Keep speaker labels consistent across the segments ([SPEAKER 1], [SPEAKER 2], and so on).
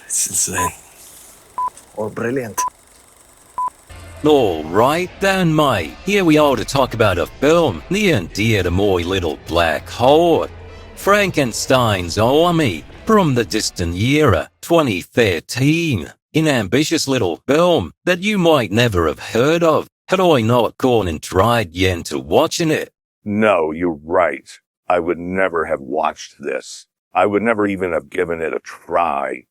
[SPEAKER 1] It's insane. Or brilliant.
[SPEAKER 2] All right then, mate. Here we are to talk about a film near and dear to my little black heart. Frankenstein's Army, from the distant year 2013. An ambitious little film that you might never have heard of had I not gone and tried you into watching it.
[SPEAKER 3] No, you're right. I would never have watched this. I would never even have given it a try.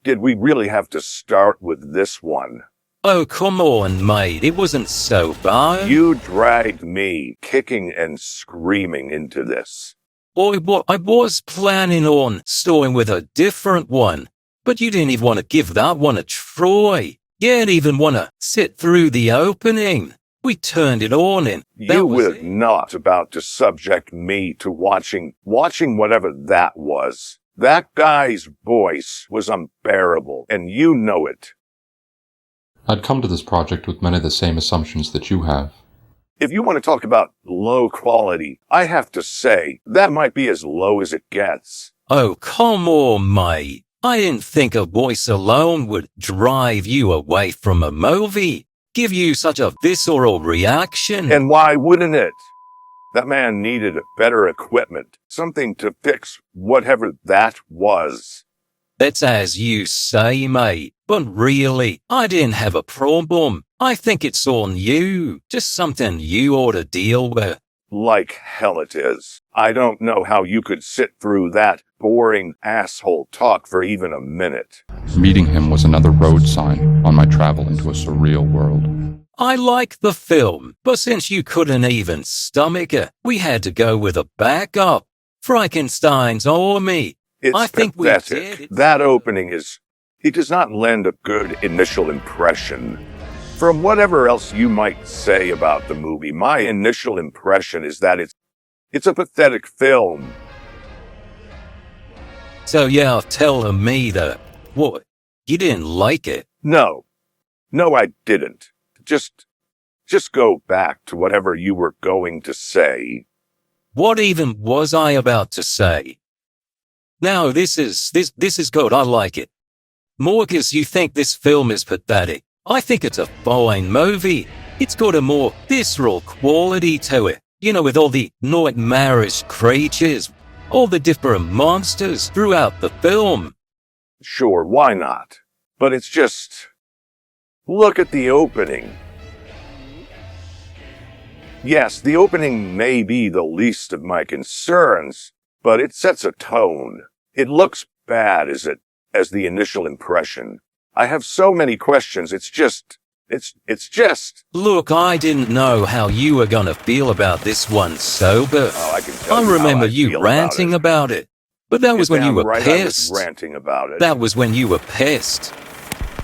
[SPEAKER 3] Did we really have to start with this one?
[SPEAKER 2] Oh, come on, mate. It wasn't so bad.
[SPEAKER 3] You dragged me kicking and screaming into this.
[SPEAKER 2] I was planning on starting with a different one, but you didn't even want to give that one a try. You didn't even want to sit through the opening. We turned it on and
[SPEAKER 3] you were not about to subject me to watching whatever that was. That guy's voice was unbearable, and you know it.
[SPEAKER 4] I'd come to this project with many of the same assumptions that you have.
[SPEAKER 3] If you want to talk about low quality, I have to say, that might be as low as it gets.
[SPEAKER 2] Oh, come on, mate. I didn't think a voice alone would drive you away from a movie, give you such a visceral reaction.
[SPEAKER 3] And why wouldn't it? That man needed better equipment, something to fix whatever that was.
[SPEAKER 2] That's as you say, mate. But really, I didn't have a problem. I think it's on you. Just something you ought to deal with.
[SPEAKER 3] Like hell it is. I don't know how you could sit through that boring asshole talk for even a minute.
[SPEAKER 4] Meeting him was another road sign on my travel into a surreal world.
[SPEAKER 2] I like the film, but since you couldn't even stomach it, we had to go with a backup. Frankenstein's Army.
[SPEAKER 3] It's pathetic. That opening it does not lend a good initial impression. From whatever else you might say about the movie, my initial impression is that it's a pathetic film.
[SPEAKER 2] So you're telling me that, what, you didn't like it?
[SPEAKER 3] No, I didn't. Just go back to whatever you were going to say.
[SPEAKER 2] What even was I about to say? No, this is good. I like it. Marcus, you think this film is pathetic. I think it's a fine movie. It's got a more visceral quality to it. You know, with all the nightmarish creatures, all the different monsters throughout the film.
[SPEAKER 3] Sure, why not? But it's just... Look at the opening. Yes, the opening may be the least of my concerns, but it sets a tone. It looks bad as the initial impression. I have so many questions, it's just...
[SPEAKER 2] Look, I didn't know how you were gonna feel about this one sober.
[SPEAKER 3] Oh, I can tell
[SPEAKER 2] I
[SPEAKER 3] you
[SPEAKER 2] remember
[SPEAKER 3] how I
[SPEAKER 2] you
[SPEAKER 3] feel
[SPEAKER 2] ranting about it. But that was when you were pissed.
[SPEAKER 3] I was ranting about it.
[SPEAKER 2] That was when you were pissed.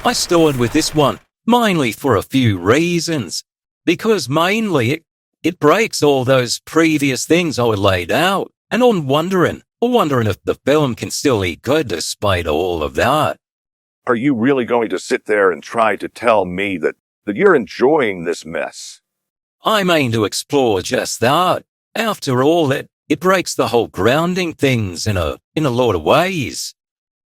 [SPEAKER 2] I started with this one, mainly for a few reasons. Because mainly it breaks all those previous things I laid out. And I'm wondering if the film can still be good despite all of that.
[SPEAKER 3] Are you really going to sit there and try to tell me that you're enjoying this mess?
[SPEAKER 2] I mean to explore just that. After all, it breaks the whole grounding things in a lot of ways.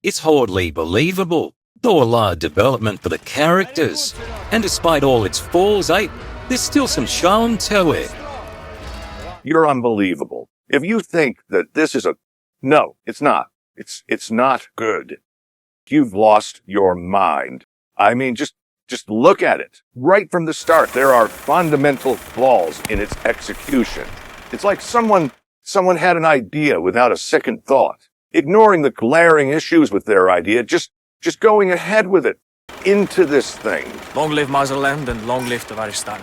[SPEAKER 2] It's hardly believable, though a lot of development for the characters. And despite all its flaws, there's still some charm to it.
[SPEAKER 3] You're unbelievable. If you think that this is No, it's not. It's not good. You've lost your mind. I mean, just look at it. Right from the start, there are fundamental flaws in its execution. It's like someone had an idea without a second thought, ignoring the glaring issues with their idea, just going ahead with it into this thing.
[SPEAKER 1] Long live Maserland and long live the Varistan.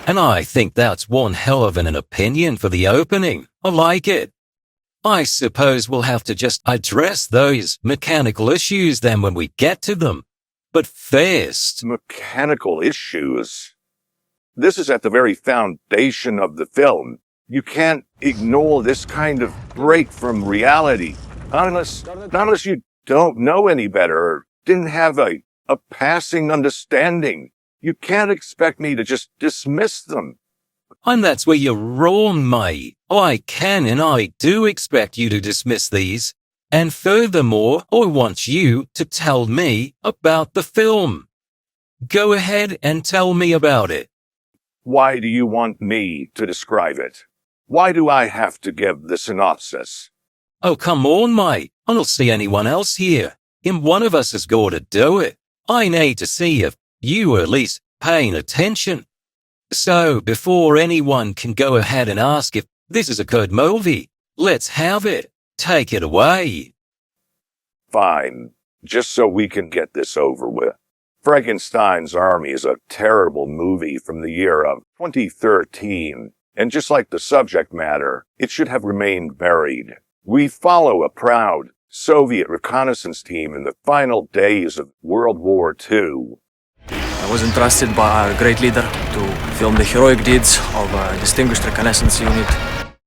[SPEAKER 2] And I think that's one hell of an opinion for the opening. I like it. I suppose we'll have to just address those mechanical issues then when we get to them. But first...
[SPEAKER 3] Mechanical issues? This is at the very foundation of the film. You can't ignore this kind of break from reality. Not unless you don't know any better or didn't have a passing understanding. You can't expect me to just dismiss them.
[SPEAKER 2] And that's where you're wrong, mate. I can and I do expect you to dismiss these. And furthermore, I want you to tell me about the film. Go ahead and tell me about it.
[SPEAKER 3] Why do you want me to describe it? Why do I have to give the synopsis?
[SPEAKER 2] Oh, come on, mate. I don't see anyone else here. And one of us has got to do it. I need to see if you are at least paying attention. So, before anyone can go ahead and ask if this is a good movie, let's have it. Take it away.
[SPEAKER 3] Fine. Just so we can get this over with. Frankenstein's Army is a terrible movie from the year of 2013. And just like the subject matter, it should have remained buried. We follow a proud Soviet reconnaissance team in the final days of World War II.
[SPEAKER 1] I was entrusted by our great leader to film the heroic deeds of a distinguished reconnaissance unit.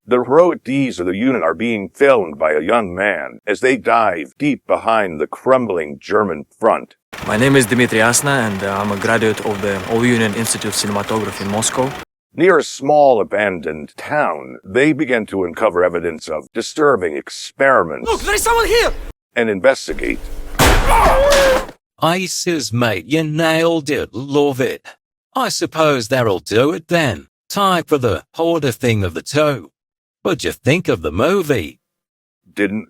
[SPEAKER 3] The heroic deeds of the unit are being filmed by a young man as they dive deep behind the crumbling German front.
[SPEAKER 1] My name is Dmitry Asna, and I'm a graduate of the All-Union Institute of Cinematography in Moscow.
[SPEAKER 3] Near a small abandoned town, they begin to uncover evidence of disturbing experiments.
[SPEAKER 1] Look, there is someone here!
[SPEAKER 3] And investigate.
[SPEAKER 2] Aces, mate, you nailed it. Love it. I suppose that'll do it then. Time for the harder thing of the two. What'd you think of the movie?
[SPEAKER 3] Didn't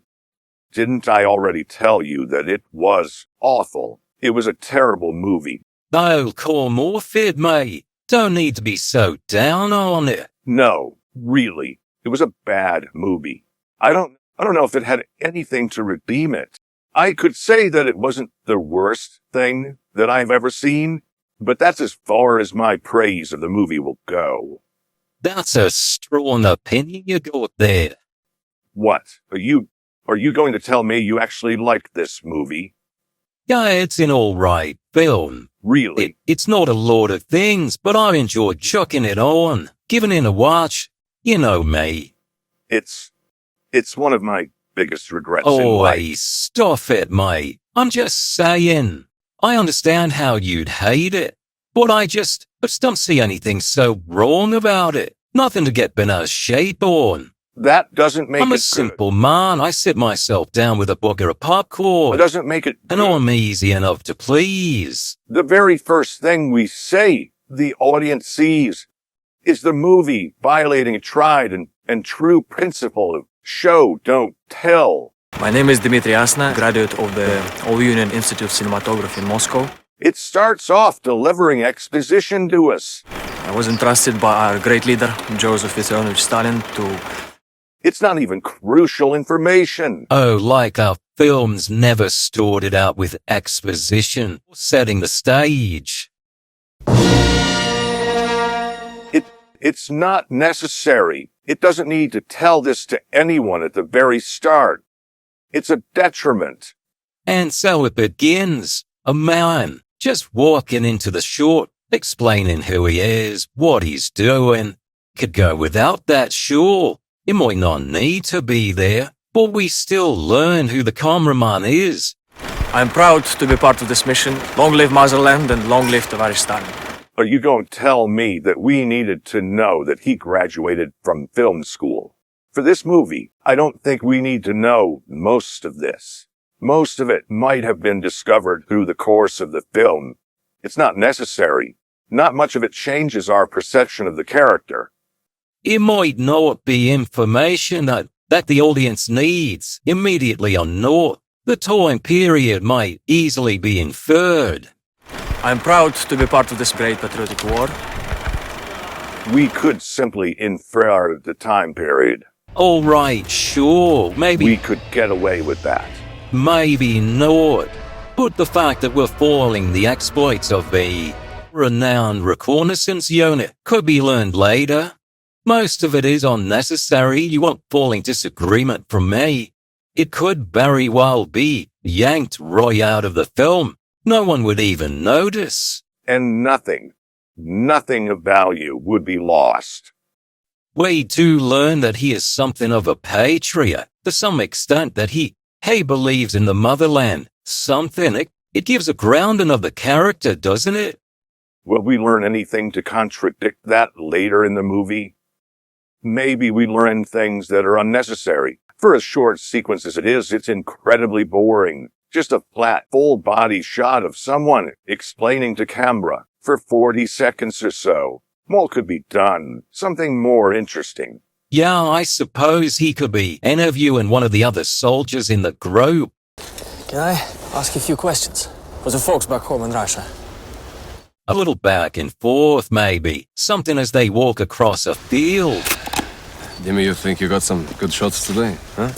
[SPEAKER 3] I already tell you that it was awful? It was a terrible movie.
[SPEAKER 2] Oh, come off it, mate. Don't need to be so down on it.
[SPEAKER 3] No, really. It was a bad movie. I don't know if it had anything to redeem it. I could say that it wasn't the worst thing that I've ever seen, but that's as far as my praise of the movie will go.
[SPEAKER 2] That's a strong opinion you got there.
[SPEAKER 3] What? Are you going to tell me you actually liked this movie?
[SPEAKER 2] Yeah, it's an alright film.
[SPEAKER 3] Really?
[SPEAKER 2] It's not a lot of things, but I enjoy chucking it on, giving it a watch. You know me.
[SPEAKER 3] It's one of my biggest regrets in
[SPEAKER 2] Oh,
[SPEAKER 3] life.
[SPEAKER 2] hey, stop it, mate. I'm just saying. I understand how you'd hate it, but I just don't see anything so wrong about it. Nothing to get bent out of shape on.
[SPEAKER 3] That doesn't make it
[SPEAKER 2] I'm a
[SPEAKER 3] good.
[SPEAKER 2] simple man. I sit myself down with a bucket of popcorn.
[SPEAKER 3] It doesn't make it good.
[SPEAKER 2] And I'm easy enough to please.
[SPEAKER 3] The very first thing we say the audience sees is the movie violating a tried and true principle of show, don't tell.
[SPEAKER 1] My name is Dmitry Asna, graduate of the All-Union Institute of Cinematography in Moscow.
[SPEAKER 3] It starts off delivering exposition to us.
[SPEAKER 1] I was entrusted by our great leader, Joseph Vissarionovich Stalin, to...
[SPEAKER 3] It's not even crucial information.
[SPEAKER 2] Oh, like our films never stored it out with exposition, setting the stage.
[SPEAKER 3] It's not necessary. It doesn't need to tell this to anyone at the very start. It's a detriment.
[SPEAKER 2] And so it begins. A man just walking into the short, explaining who he is, what he's doing. Could go without that, sure. It might not need to be there, but we still learn who the cameraman is.
[SPEAKER 1] I'm proud to be part of this mission. Long live Motherland and long live Tavarish Stalin.
[SPEAKER 3] Are you going to tell me that we needed to know that he graduated from film school? For this movie, I don't think we need to know most of this. Most of it might have been discovered through the course of the film. It's not necessary. Not much of it changes our perception of the character.
[SPEAKER 2] It might not be information that the audience needs immediately or not. The time period might easily be inferred.
[SPEAKER 1] I'm proud to be part of this great patriotic war.
[SPEAKER 3] We could simply infer the time period.
[SPEAKER 2] All right, sure, maybe.
[SPEAKER 3] We could get away with that.
[SPEAKER 2] Maybe not. But the fact that we're foiling the exploits of a renowned reconnaissance unit could be learned later. Most of it is unnecessary. You won't fall in disagreement from me. It could very well be yanked right out of the film. No one would even notice.
[SPEAKER 3] And nothing of value would be lost.
[SPEAKER 2] We do learn that he is something of a patriot, to some extent that he believes in the motherland. Something. It gives a grounding of the character, doesn't it?
[SPEAKER 3] Will we learn anything to contradict that later in the movie? Maybe we learn things that are unnecessary. For as short sequence as it is, it's incredibly boring. Just a flat, full-body shot of someone explaining to camera for 40 seconds or so. More could be done. Something more interesting.
[SPEAKER 2] Yeah, I suppose he could be interviewing one of the other soldiers in the group.
[SPEAKER 1] Can I ask you a few questions? For the folks back home in Russia.
[SPEAKER 2] A little back and forth, maybe. Something as they walk across a field.
[SPEAKER 5] Dimmy, you think you got some good shots today, huh?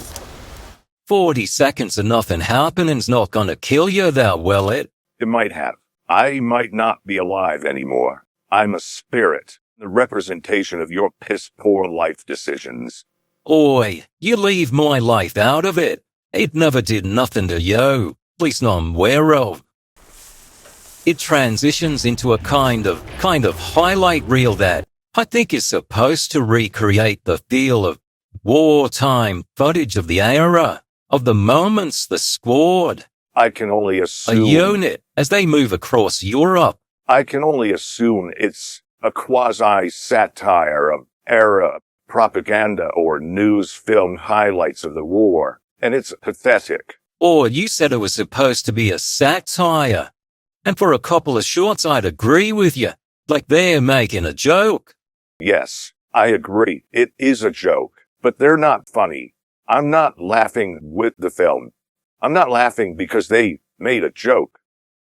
[SPEAKER 2] 40 seconds of nothing happening's not gonna kill you though, will it?
[SPEAKER 3] It might have. I might not be alive anymore. I'm a spirit, the representation of your piss-poor life decisions.
[SPEAKER 2] Oi, you leave my life out of it. It never did nothing to you, at least not I'm aware of. It transitions into a kind of highlight reel that I think is supposed to recreate the feel of wartime footage of the era, of the moments the squad,
[SPEAKER 3] I can only
[SPEAKER 2] a
[SPEAKER 3] assume...
[SPEAKER 2] unit, as they move across Europe.
[SPEAKER 3] I can only assume it's a quasi-satire of era propaganda or news film highlights of the war, and it's pathetic.
[SPEAKER 2] Or you said it was supposed to be a satire. And for a couple of shorts, I'd agree with you. Like they're making a joke.
[SPEAKER 3] Yes, I agree. It is a joke, but they're not funny. I'm not laughing with the film. I'm not laughing because they made a joke.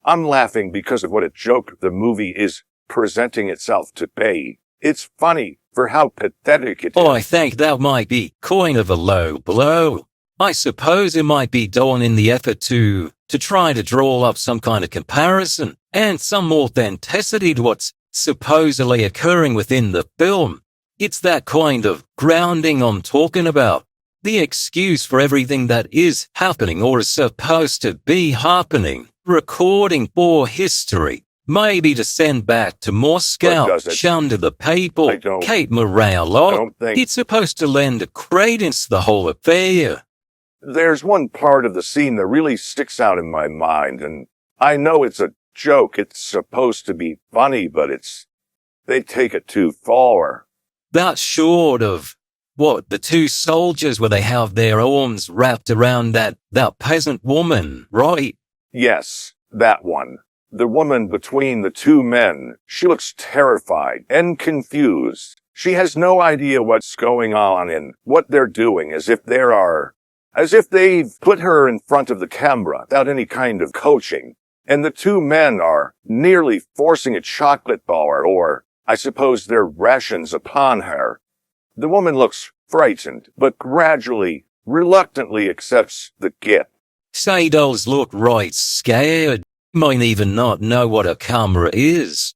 [SPEAKER 3] I'm laughing because of what a joke the movie is presenting itself to be. It's funny for how pathetic it is.
[SPEAKER 2] Oh, I think that might be kind of a low blow. I suppose it might be done in the effort to try to draw up some kind of comparison and some authenticity to what's supposedly occurring within the film. It's that kind of grounding I'm talking about. The excuse for everything that is happening or is supposed to be happening. Recording for history. Maybe to send back to Moscow, shown to the people, keep morale up. It's supposed to lend a credence to the whole affair.
[SPEAKER 3] There's one part of the scene that really sticks out in my mind, and I know it's a joke. It's supposed to be funny, but they take it too far.
[SPEAKER 2] That's short of, the two soldiers where they have their arms wrapped around that peasant woman, right?
[SPEAKER 3] Yes, that one. The woman between the two men. She looks terrified and confused. She has no idea what's going on and what they're doing, as if they've put her in front of the camera without any kind of coaching. And the two men are nearly forcing a chocolate bar or, I suppose, their rations upon her. The woman looks frightened, but gradually, reluctantly accepts the gift.
[SPEAKER 2] Say those look right scared. Might even not know what a camera is.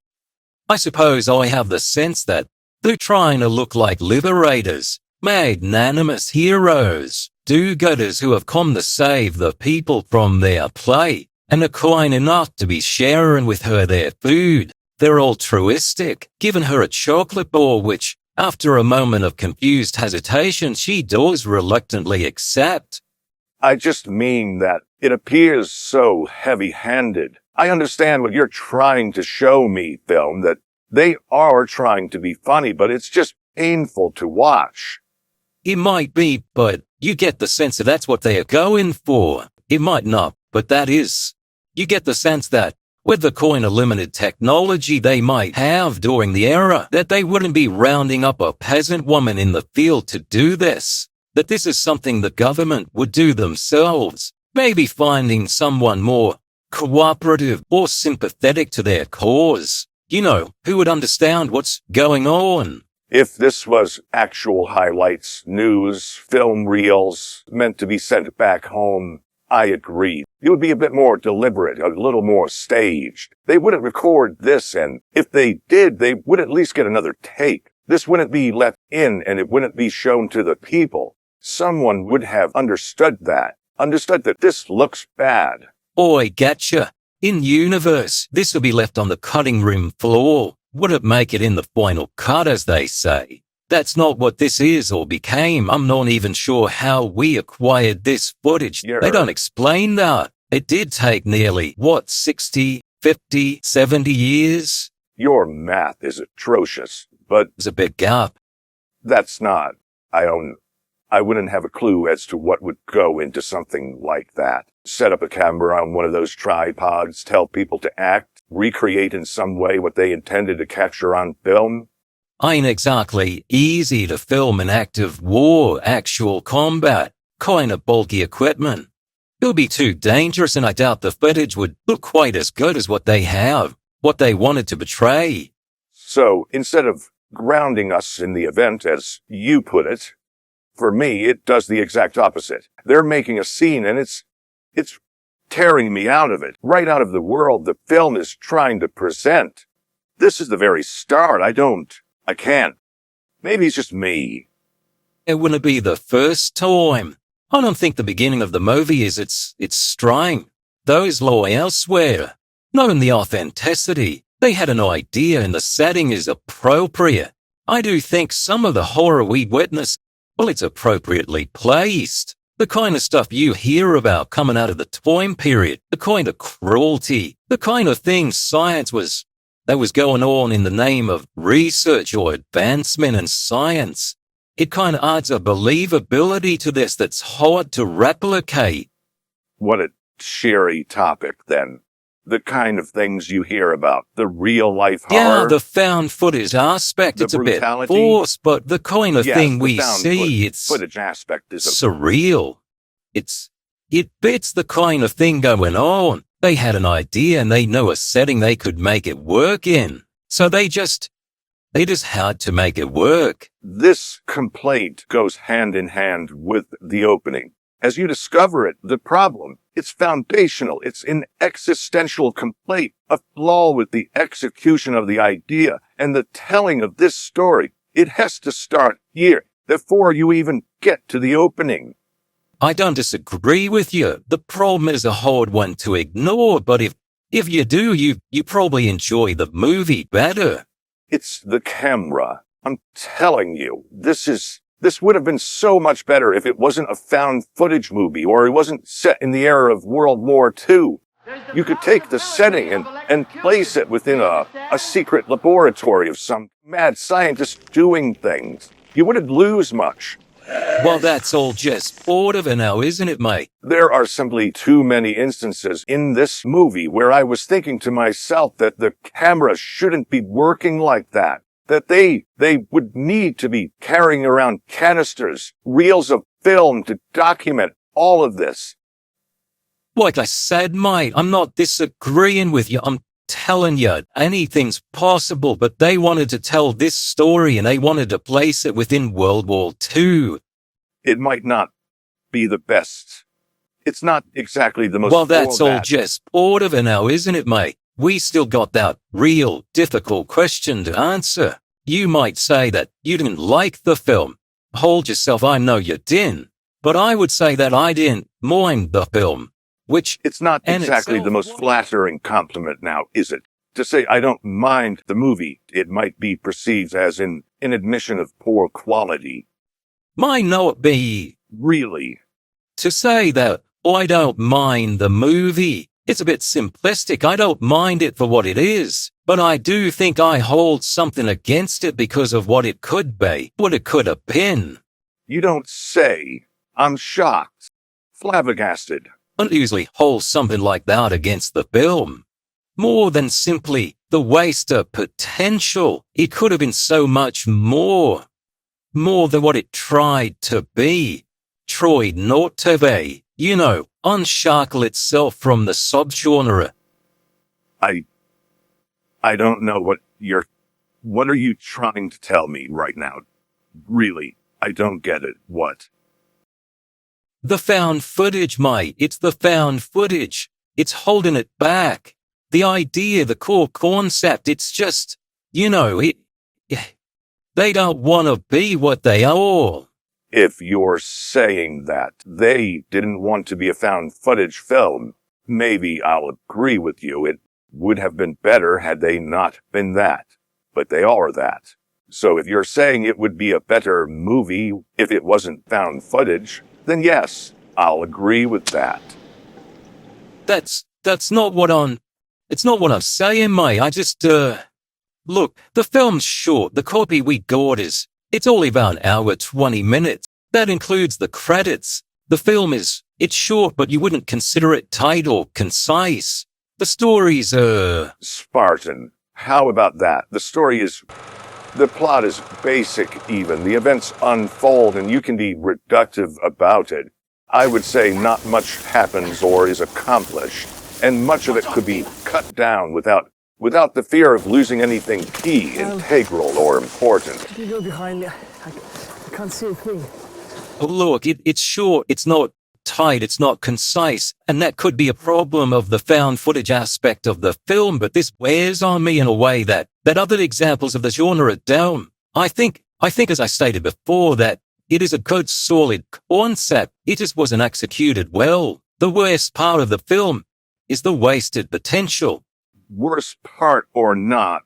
[SPEAKER 2] I suppose I have the sense that they're trying to look like liberators, magnanimous heroes, do-gooders who have come to save the people from their plight and are kind enough to be sharing with her their food. They're altruistic, giving her a chocolate bar which, after a moment of confused hesitation, she does reluctantly accept.
[SPEAKER 3] I just mean that it appears so heavy-handed. I understand what you're trying to show me, film, that they are trying to be funny, but it's just painful to watch.
[SPEAKER 2] It might be, but you get the sense that that's what they are going for. It might not, but that is. You get the sense that with the kind of limited technology they might have during the era, that they wouldn't be rounding up a peasant woman in the field to do this. That this is something the government would do themselves, maybe finding someone more cooperative or sympathetic to their cause, who would understand what's going on.
[SPEAKER 3] If this was actual highlights, news, film reels meant to be sent back home, I agree. It would be a bit more deliberate, a little more staged. They wouldn't record this, and if they did, they would at least get another take. This wouldn't be left in, and it wouldn't be shown to the people. Someone would have understood that this looks bad.
[SPEAKER 2] Oi, getcha. In universe, this will be left on the cutting room floor. Would it make it in the final cut, as they say? That's not what this is or became. I'm not even sure how we acquired this footage. They don't explain that. It did take nearly, 60, 50, 70 years?
[SPEAKER 3] Your math is atrocious, but...
[SPEAKER 2] There's a big gap.
[SPEAKER 3] That's not. I wouldn't have a clue as to what would go into something like that. Set up a camera on one of those tripods, tell people to act, recreate in some way what they intended to capture on film.
[SPEAKER 2] Ain't exactly easy to film an active war, actual combat, kind of bulky equipment. It would be too dangerous, and I doubt the footage would look quite as good as what they have, what they wanted to portray.
[SPEAKER 3] So instead of grounding us in the event, as you put it, for me, it does the exact opposite. They're making a scene and it's tearing me out of it, right out of the world the film is trying to present. This is the very start. I can't. Maybe it's just me.
[SPEAKER 2] It wouldn't be the first time. I don't think the beginning of the movie is its strength. Those lie elsewhere. Not in the authenticity. They had an idea and the setting is appropriate. I do think some of the horror we witness, well, it's appropriately placed. The kind of stuff you hear about coming out of the time period, the kind of cruelty, the kind of thing science was going on in the name of research or advancement in science. It kind of adds a believability to this that's hard to replicate.
[SPEAKER 3] What a cheery topic, then. The kind of things you hear about, the real-life horror.
[SPEAKER 2] Yeah, the found footage aspect, it's a bit forced, but the kind of thing we see, it's
[SPEAKER 3] footage aspect is
[SPEAKER 2] surreal. It fits the kind of thing going on. They had an idea and they know a setting they could make it work in. So they just had to make it work.
[SPEAKER 3] This complaint goes hand in hand with the opening. As you discover it, the problem, it's foundational. It's an existential complaint, a flaw with the execution of the idea and the telling of this story. It has to start here before you even get to the opening.
[SPEAKER 2] I don't disagree with you. The problem is a hard one to ignore, but if you do, you probably enjoy the movie better.
[SPEAKER 3] It's the camera. I'm telling you, this would have been so much better if it wasn't a found footage movie or it wasn't set in the era of World War II. You could take the setting and place it within a secret laboratory of some mad scientist doing things. You wouldn't lose much.
[SPEAKER 2] Well, that's all just part of it now, isn't it, mate?
[SPEAKER 3] There are simply too many instances in this movie where I was thinking to myself that the camera shouldn't be working like that. That they would need to be carrying around canisters, reels of film to document all of this.
[SPEAKER 2] Like I said, mate, I'm not disagreeing with you. I'm telling you, anything's possible, but they wanted to tell this story and they wanted to place it within World War II.
[SPEAKER 3] It might not be the best. It's not exactly the most...
[SPEAKER 2] Well, that's all just part of it now, isn't it, mate? We still got that real difficult question to answer. You might say that you didn't like the film. Hold yourself, I know you didn't. But I would say that I didn't mind the film, which...
[SPEAKER 3] It's not exactly the most flattering compliment now, is it? To say I don't mind the movie, it might be perceived as an admission of poor quality.
[SPEAKER 2] Might not be...
[SPEAKER 3] Really?
[SPEAKER 2] To say that I don't mind the movie, it's a bit simplistic. I don't mind it for what it is, but I do think I hold something against it because of what it could be, what it could have been.
[SPEAKER 3] You don't say. I'm shocked. Flabbergasted.
[SPEAKER 2] I don't usually hold something like that against the film. More than simply the waste of potential. It could have been so much more. More than what it tried to be. Tried not to be. You know, unshackle itself from the subgenre.
[SPEAKER 3] I don't know what are you trying to tell me right now? Really, I don't get it. What?
[SPEAKER 2] The found footage, mate. It's the found footage. It's holding it back. The idea, the core concept, it's just, you know, they don't want to be what they are.
[SPEAKER 3] If you're saying that they didn't want to be a found footage film, maybe I'll agree with you. It would have been better had they not been that. But they are that. So if you're saying it would be a better movie if it wasn't found footage, then yes, I'll agree with that.
[SPEAKER 2] That's not what it's not what I'm saying, mate. I just, look, the film's short. The copy we got it's only about an hour, 20 minutes. That includes the credits. The film it's short, but you wouldn't consider it tight or concise. The story's,
[SPEAKER 3] Spartan. How about that? The plot is basic even. The events unfold and you can be reductive about it. I would say not much happens or is accomplished, and much of it could be cut down without the fear of losing anything key, integral, or important.
[SPEAKER 6] Can you go behind me? I can't see a thing.
[SPEAKER 2] oh look, it's short, it's not tight, it's not concise, and that could be a problem of the found footage aspect of the film, but this wears on me in a way that other examples of the genre don't. I think as I stated before, that it is a good solid concept. It just wasn't executed well. The worst part of the film is the wasted potential.
[SPEAKER 3] Worst part or not,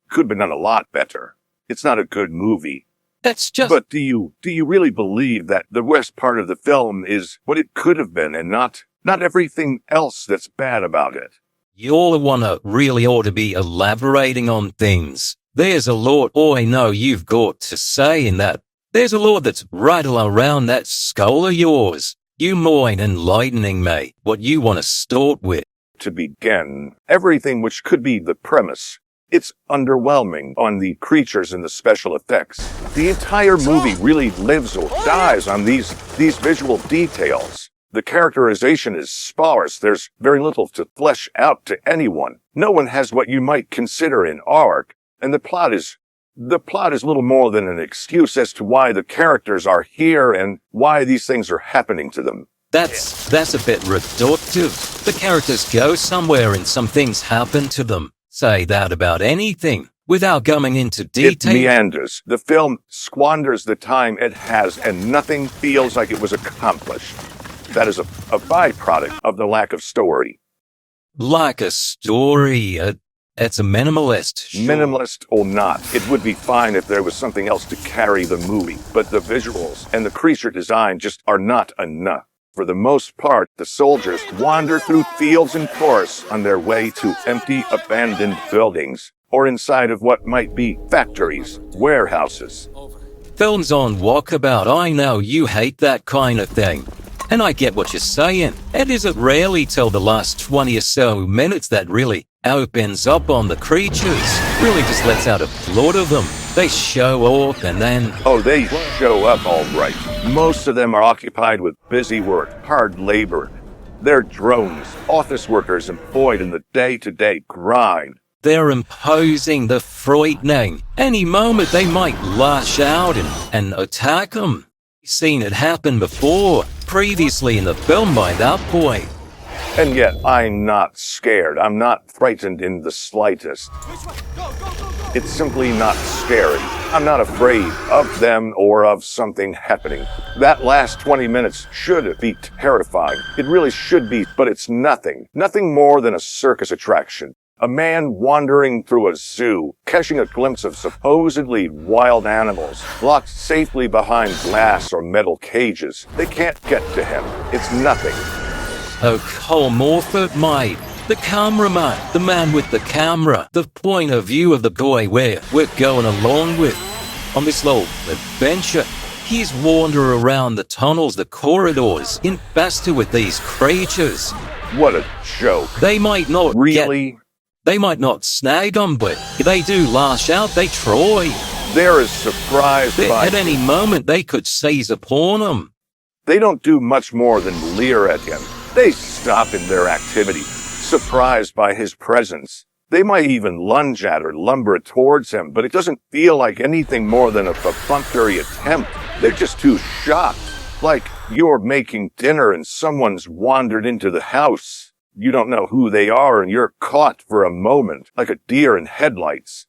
[SPEAKER 3] could have been done a lot better. It's not a good movie.
[SPEAKER 2] That's just...
[SPEAKER 3] But do you really believe that the worst part of the film is what it could have been and not everything else that's bad about it?
[SPEAKER 2] You all really ought to be elaborating on things. There's a lot I know you've got to say in that. There's a lot that's right around that skull of yours. You mind enlightening me what you want to start with?
[SPEAKER 3] To begin, everything which could be the premise, it's underwhelming on the creatures and the special effects. The entire movie really lives or dies on these visual details. The characterization is sparse. There's very little to flesh out to anyone. No one has what you might consider an arc, and the plot is little more than an excuse as to why the characters are here and why these things are happening to them.
[SPEAKER 2] That's a bit reductive. The characters go somewhere and some things happen to them. Say that about anything without going into detail.
[SPEAKER 3] It meanders. The film squanders the time it has and nothing feels like it was accomplished. That is a byproduct of the lack of story.
[SPEAKER 2] Like a story. It's a minimalist. Sure.
[SPEAKER 3] Minimalist or not, it would be fine if there was something else to carry the movie, but the visuals and the creature design just are not enough. For the most part, the soldiers wander through fields and forests on their way to empty, abandoned buildings, or inside of what might be factories, warehouses.
[SPEAKER 2] Films on walkabout, I know you hate that kind of thing. And I get what you're saying. It isn't rarely till the last 20 or so minutes that really opens up on the creatures. Really just lets out a lot of them. They show up and then...
[SPEAKER 3] Oh, they show up all right. Most of them are occupied with busy work, hard labor. They're drones, office workers employed in the day-to-day grind.
[SPEAKER 2] They're imposing the frightening. Any moment they might lash out and attack them. Seen it happen before, previously in the film by that point.
[SPEAKER 3] And yet, I'm not scared. I'm not frightened in the slightest. It's simply not scary. I'm not afraid of them or of something happening. That last 20 minutes should be terrifying. It really should be, but it's nothing. Nothing more than a circus attraction. A man wandering through a zoo, catching a glimpse of supposedly wild animals, locked safely behind glass or metal cages. They can't get to him. It's nothing.
[SPEAKER 2] Oh, Cole Morford, mate. The cameraman, the man with the camera, the point of view of the guy we're going along with. On this little adventure, he's wandering around the tunnels, the corridors, infested with these creatures.
[SPEAKER 3] What a joke.
[SPEAKER 2] They might not
[SPEAKER 3] Really?
[SPEAKER 2] They might not snag them, but if they do lash out, they try.
[SPEAKER 3] They're as surprised by...
[SPEAKER 2] At any moment, they could seize upon him.
[SPEAKER 3] They don't do much more than leer at him. They stop in their activity, surprised by his presence. They might even lunge at or lumber towards him, but it doesn't feel like anything more than a perfunctory attempt. They're just too shocked. Like you're making dinner and someone's wandered into the house. You don't know who they are and you're caught for a moment, like a deer in headlights.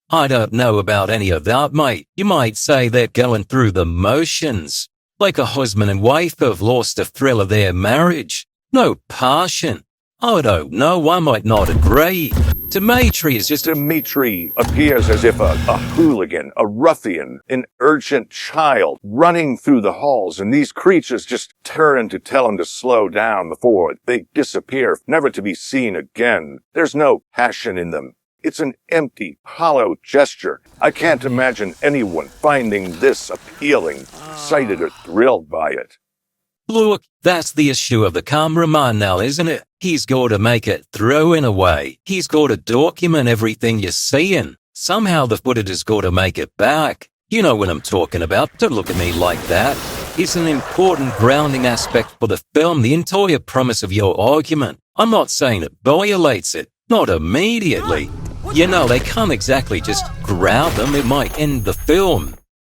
[SPEAKER 2] I don't know about any of that, mate. You might say they're going through the motions. Like a husband and wife have lost the thrill of their marriage. No passion. I don't know, I might not agree. Dimitri is just
[SPEAKER 3] Dimitri appears as if a hooligan, a ruffian, an urgent child running through the halls, and these creatures just turn to tell him to slow down before they disappear, never to be seen again. There's no passion in them. It's an empty, hollow gesture. I can't imagine anyone finding this appealing, excited or thrilled by it.
[SPEAKER 2] Look, that's the issue of the cameraman now, isn't it? He's got to make it through in a way. He's got to document everything you're seeing. Somehow the footage has got to make it back. You know what I'm talking about. Don't look at me like that. It's an important grounding aspect for the film, the entire premise of your argument. I'm not saying it violates it. Not immediately. You know, they can't exactly just grab them. It might end the film.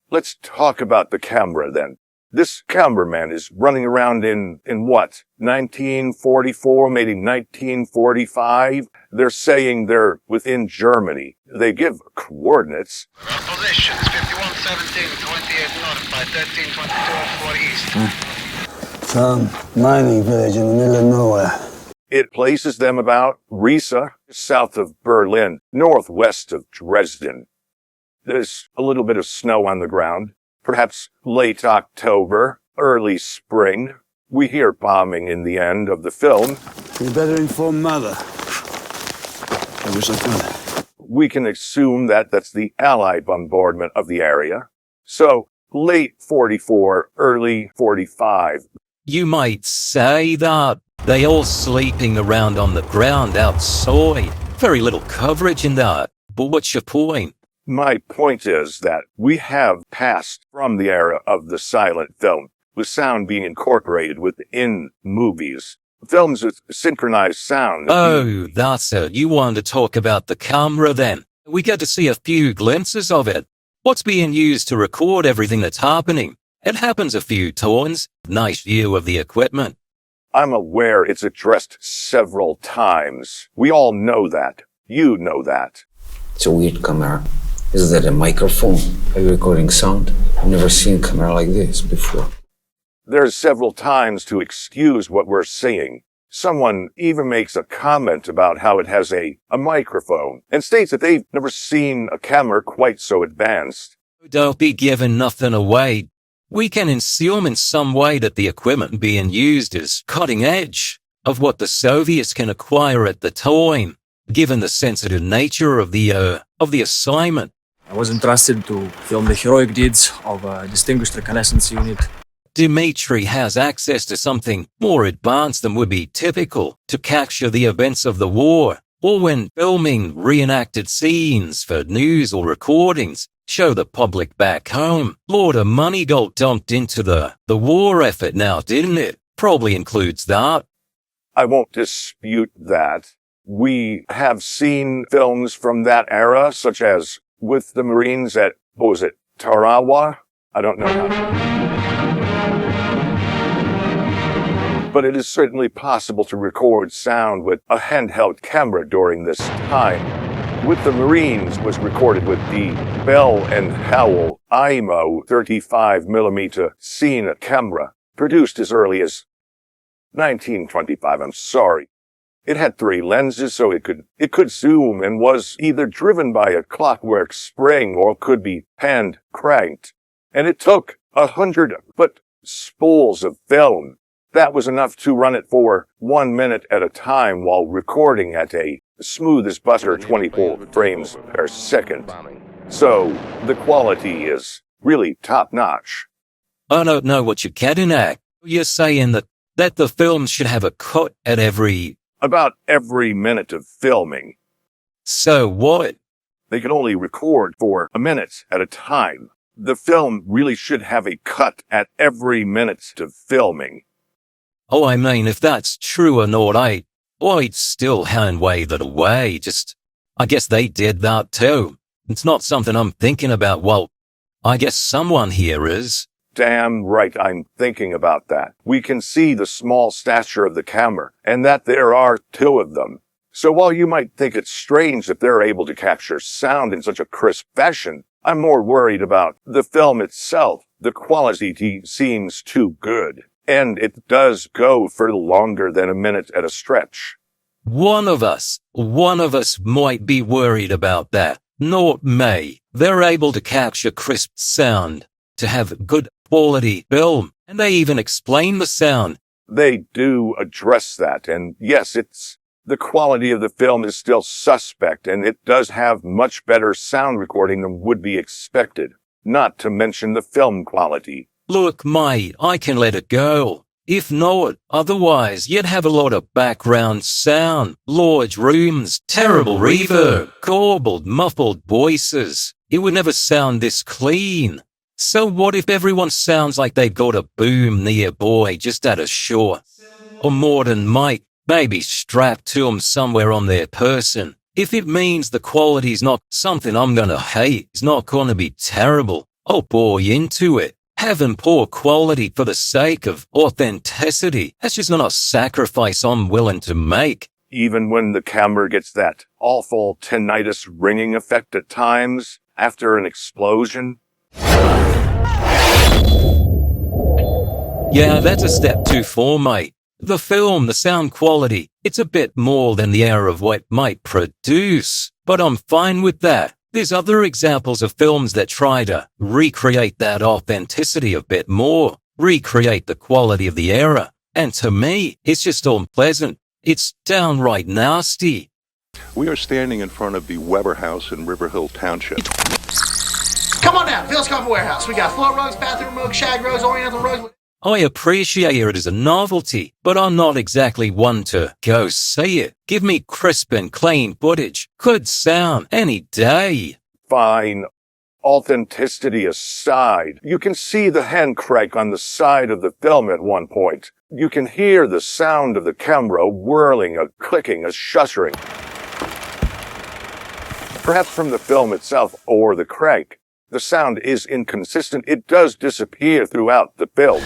[SPEAKER 3] Let's talk about the camera then. This cameraman is running around in what? 1944, maybe 1945? They're saying they're within Germany. They give coordinates.
[SPEAKER 7] Our position is 5117, 28 north by 1322 4 east.
[SPEAKER 6] Some mining village in the middle of nowhere.
[SPEAKER 3] It places them about Riesa, south of Berlin, northwest of Dresden. There's a little bit of snow on the ground. Perhaps late October, early spring. We hear bombing in the end of the film.
[SPEAKER 6] You better inform Mother. I wish I could.
[SPEAKER 3] We can assume that that's the Allied bombardment of the area. So, late 44, early 45.
[SPEAKER 2] You might say that. They all sleeping around on the ground outside. Very little coverage in that. But what's your point?
[SPEAKER 3] My point is that we have passed from the era of the silent film, with sound being incorporated within movies. Films with synchronized sound.
[SPEAKER 2] Oh, that's it. You want to talk about the camera then. We get to see a few glimpses of it. What's being used to record everything that's happening? It happens a few times. Nice view of the equipment.
[SPEAKER 3] I'm aware it's addressed several times. We all know that. You know that.
[SPEAKER 8] It's a weird camera. Is that a microphone? Are you recording sound? I've never seen a camera like this before.
[SPEAKER 3] There's several times to excuse what we're seeing. Someone even makes a comment about how it has a microphone and states that they've never seen a camera quite so advanced.
[SPEAKER 2] Don't be giving nothing away. We can assume in some way that the equipment being used is cutting edge of what the Soviets can acquire at the time, given the sensitive nature of the assignment.
[SPEAKER 1] I was entrusted to film the heroic deeds of a distinguished reconnaissance unit.
[SPEAKER 2] Dmitri has access to something more advanced than would be typical to capture the events of the war, or when filming reenacted scenes for news or recordings, show the public back home. Lot of money got dumped into the war effort now, didn't it? Probably includes that.
[SPEAKER 3] I won't dispute that. We have seen films from that era, such as with the Marines at, what was it, Tarawa? I don't know how. But it is certainly possible to record sound with a handheld camera during this time. With the Marines was recorded with the Bell and Howell IMO 35mm Cine camera, produced as early as 1925, I'm sorry. It had 3 lenses, so it could zoom and was either driven by a clockwork spring or could be hand-cranked. And it took 100 spools of film. That was enough to run it for 1 minute at a time while recording at a smooth as butter 24 frames per second. So, the quality is really top-notch.
[SPEAKER 2] I don't know what you're getting at. You're saying that the film should have a cut at
[SPEAKER 3] about every minute of filming.
[SPEAKER 2] So what?
[SPEAKER 3] They can only record for a minute at a time. The film really should have a cut at every minute of filming.
[SPEAKER 2] Oh, I mean, if that's true or not, I'd still hand wave it away. I guess they did that too. It's not something I'm thinking about. Well, I guess someone here is.
[SPEAKER 3] Damn right I'm thinking about that. We can see the small stature of the camera, and that there are 2 of them. So while you might think it's strange that they're able to capture sound in such a crisp fashion, I'm more worried about the film itself. The quality seems too good, and it does go for longer than a minute at a stretch.
[SPEAKER 2] One of us might be worried about that. Not me. They're able to capture crisp sound, to have good quality film, and they even explain the sound.
[SPEAKER 3] They do address that, and yes, it's The quality of the film is still suspect, and it does have much better sound recording than would be expected, not to mention the film quality.
[SPEAKER 2] Look, mate, I can let it go. If not, otherwise you'd have a lot of background sound, large rooms, terrible reverb, garbled, muffled voices. It would never sound this clean. So what if everyone sounds like they've got a boom nearby just at a shot? Or more than mic, maybe strapped to them somewhere on their person. If it means the quality's not something I'm gonna hate, it's not gonna be terrible, I'll buy into it. Having poor quality for the sake of authenticity, that's just not a sacrifice I'm willing to make.
[SPEAKER 3] Even when the camera gets that awful tinnitus ringing effect at times after an explosion.
[SPEAKER 2] Yeah, that's a step too far, mate. The film, the sound quality, it's a bit more than the air of what it might produce, but I'm fine with that. There's other examples of films that try to recreate that authenticity a bit more, recreate the quality of the era, and to me, it's just unpleasant. It's downright nasty.
[SPEAKER 9] We are standing in front of the Weber House in River Hill Township.
[SPEAKER 10] Come on down, Phil's Coffee Warehouse. We got floor rugs, bathroom rugs, shag rugs, oriental rugs.
[SPEAKER 2] I appreciate it as a novelty, but I'm not exactly one to go see it. Give me crisp and clean footage, good sound, any day.
[SPEAKER 3] Fine. Authenticity aside, you can see the hand crank on the side of the film at one point. You can hear the sound of the camera whirling, a clicking, a shuddering. Perhaps from the film itself or the crank. The sound is inconsistent. It does disappear throughout the film.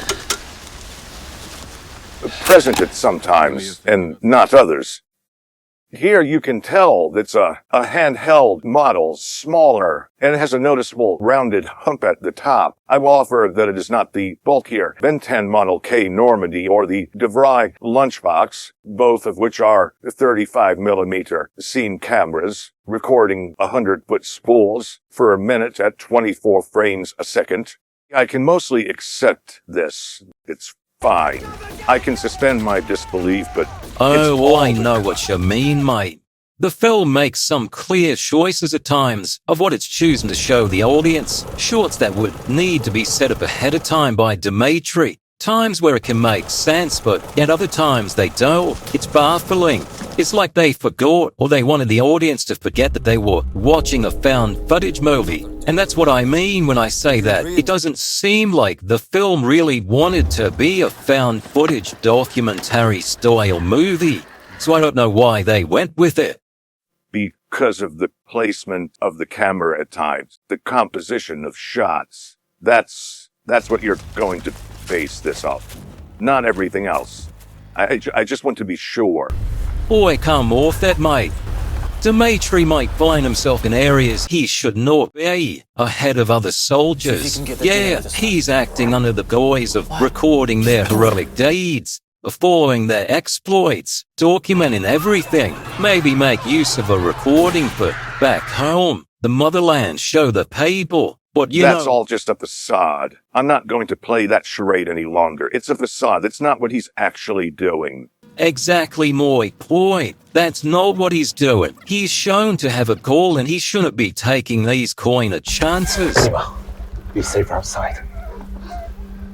[SPEAKER 3] Present it sometimes, and not others. Here you can tell it's a handheld model, smaller, and it has a noticeable rounded hump at the top. I will offer that it is not the bulkier Ben 10 Model K Normandy or the DeVry Lunchbox, both of which are 35mm scene cameras, recording 100-foot spools for a minute at 24 frames a second. I can mostly accept this. It's fine. I can suspend my disbelief, but
[SPEAKER 2] oh, I know what you mean, mate. The film makes some clear choices at times of what it's choosing to show the audience. Shots that would need to be set up ahead of time by Dimitri. Times where it can make sense, but yet other times they don't. It's baffling. It's like they forgot, or they wanted the audience to forget that they were watching a found footage movie. And that's what I mean when I say that. It doesn't seem like the film really wanted to be a found footage documentary style movie. So I don't know why they went with it.
[SPEAKER 3] Because of the placement of the camera at times, the composition of shots. That's what you're going to base this off. Not everything else. I just want to be sure.
[SPEAKER 2] Boy, come off that, mate. Dimitri might find himself in areas he should not be, ahead of other soldiers. Yeah, he's acting under the guise of recording their heroic deeds, following their exploits, documenting everything. Maybe make use of a recording for back home, the motherland, show the people. But
[SPEAKER 3] that's all just a facade. I'm not going to play that charade any longer. It's a facade. It's not what he's actually doing.
[SPEAKER 2] Exactly my point. That's not what he's doing. He's shown to have a goal and he shouldn't be taking these kind of chances.
[SPEAKER 11] Be safer outside.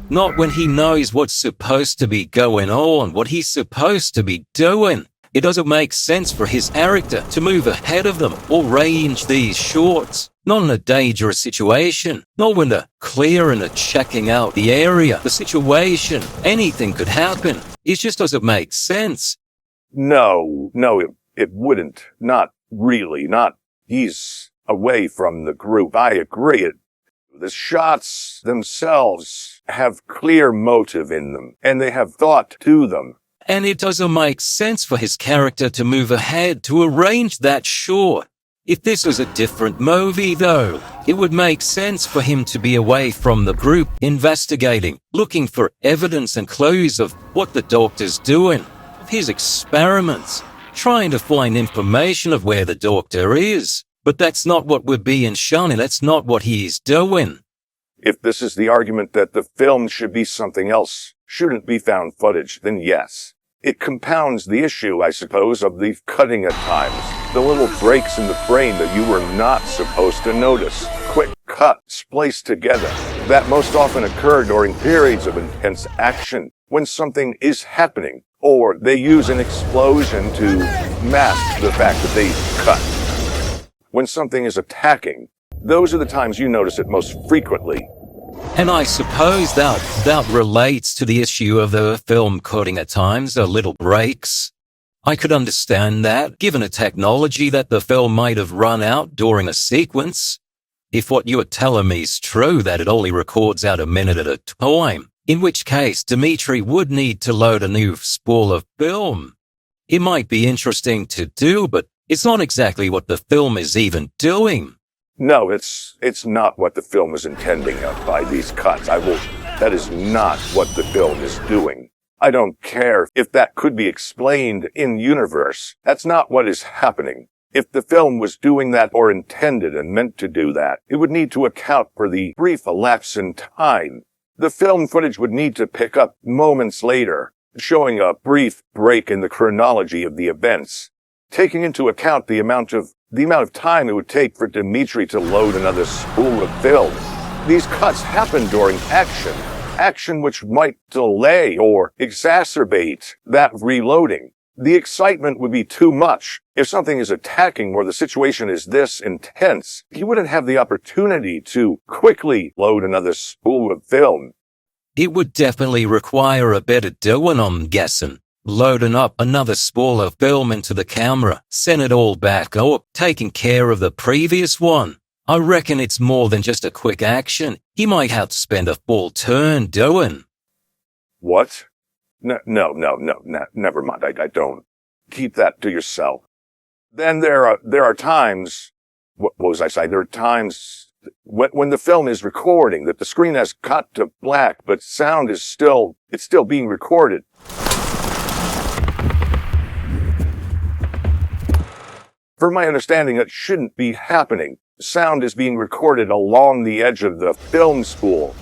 [SPEAKER 2] Not when he knows what's supposed to be going on, what he's supposed to be doing. It doesn't make sense for his character to move ahead of them or range these shots. Not in a dangerous situation. Not when they're clearing and checking out the area, the situation. Anything could happen. It just doesn't make sense.
[SPEAKER 3] No, it wouldn't. Not really. He's away from the group. I agree. The shots themselves have clear motive in them, and they have thought to them.
[SPEAKER 2] And it doesn't make sense for his character to move ahead to arrange that shot. If this was a different movie, though, it would make sense for him to be away from the group, investigating, looking for evidence and clues of what the doctor's doing, of his experiments, trying to find information of where the doctor is. But that's not what we're being shown, and that's not what he's doing.
[SPEAKER 3] If this is the argument that the film should be something else, shouldn't be found footage, then yes. It compounds the issue, I suppose, of the cutting at times. The little breaks in the frame that you were not supposed to notice. Quick cuts spliced together that most often occur during periods of intense action when something is happening, or they use an explosion to mask the fact that they cut. When something is attacking, those are the times you notice it most frequently.
[SPEAKER 2] And I suppose that relates to the issue of the film cutting at times, little breaks. I could understand that, given a technology that the film might have run out during a sequence. If what you are telling me is true, that it only records out a minute at a time, in which case Dimitri would need to load a new spool of film. It might be interesting to do, but it's not exactly what the film is even doing.
[SPEAKER 3] No, it's not what the film is intending by these cuts. That is not what the film is doing. I don't care if that could be explained in universe. That's not what is happening. If the film was doing that or intended and meant to do that, it would need to account for the brief elapse in time. The film footage would need to pick up moments later, showing a brief break in the chronology of the events, taking into account the amount of time it would take for Dimitri to load another spool of film. These cuts happen during action which might delay or exacerbate that reloading. The excitement would be too much. If something is attacking or the situation is this intense, he wouldn't have the opportunity to quickly load another spool of film.
[SPEAKER 2] It would definitely require a bit of doing, I'm guessing. Loading up another spool of film into the camera, send it all back up, taking care of the previous one. I reckon it's more than just a quick action. He might have to spend a full turn doing.
[SPEAKER 3] What? No, never mind. I don't. Keep that to yourself. Then there are times, what was I saying? There are times when the film is recording that the screen has cut to black, but sound is still being recorded. From my understanding, it shouldn't be happening. Sound is being recorded along the edge of the film spool.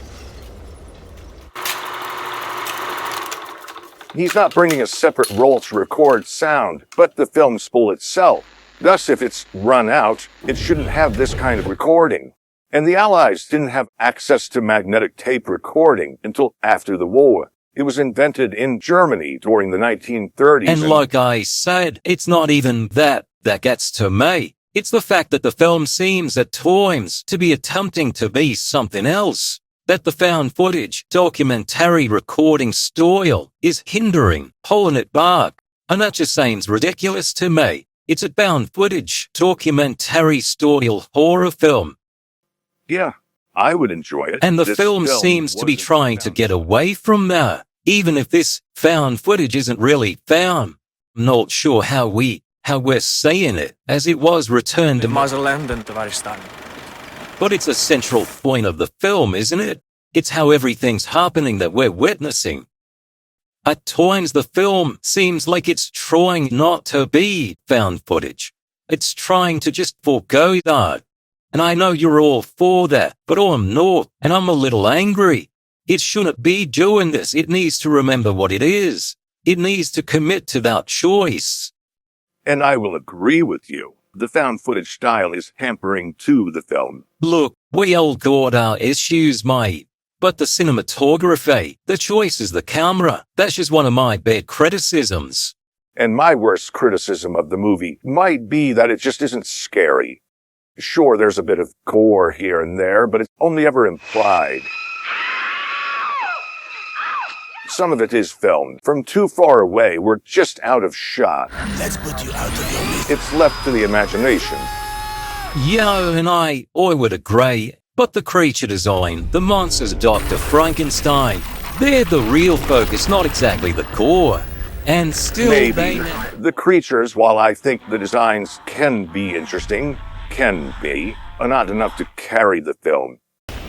[SPEAKER 3] He's not bringing a separate roll to record sound, but the film spool itself. Thus, if it's run out, it shouldn't have this kind of recording. And the Allies didn't have access to magnetic tape recording until after the war. It was invented in Germany during the 1930s.
[SPEAKER 2] And like I said, it's not even that gets to me. It's the fact that the film seems at times to be attempting to be something else. That the found footage, documentary recording style is hindering, pulling it back. And that just seems ridiculous to me. It's a found footage, documentary style horror film.
[SPEAKER 3] Yeah, I would enjoy it.
[SPEAKER 2] And the film seems to be trying to get away from that. Even if this found footage isn't really found. I'm not sure how we're seeing it, as it was returned to But it's a central point of the film, isn't it? It's how everything's happening that we're witnessing. At times the film seems like it's trying not to be found footage. It's trying to just forego that. And I know you're all for that, but I'm not, and I'm a little angry. It shouldn't be doing this. It needs to remember what it is. It needs to commit to that choice.
[SPEAKER 3] And I will agree with you. The found footage style is hampering to the film.
[SPEAKER 2] Look, we all got our issues, mate. But the cinematography, the choices, the camera, that's just one of my big criticisms.
[SPEAKER 3] And my worst criticism of the movie might be that it just isn't scary. Sure, there's a bit of gore here and there, but it's only ever implied. Some of it is filmed from too far away. We're just out of shot.
[SPEAKER 6] Let's put you out of your misery.
[SPEAKER 3] It's left to the imagination.
[SPEAKER 2] Yeah, and I would agree. But the creature design, the monsters of Dr. Frankenstein, they're the real focus, not exactly the core. And still
[SPEAKER 3] Maybe. The creatures, while I think the designs can be interesting, are not enough to carry the film.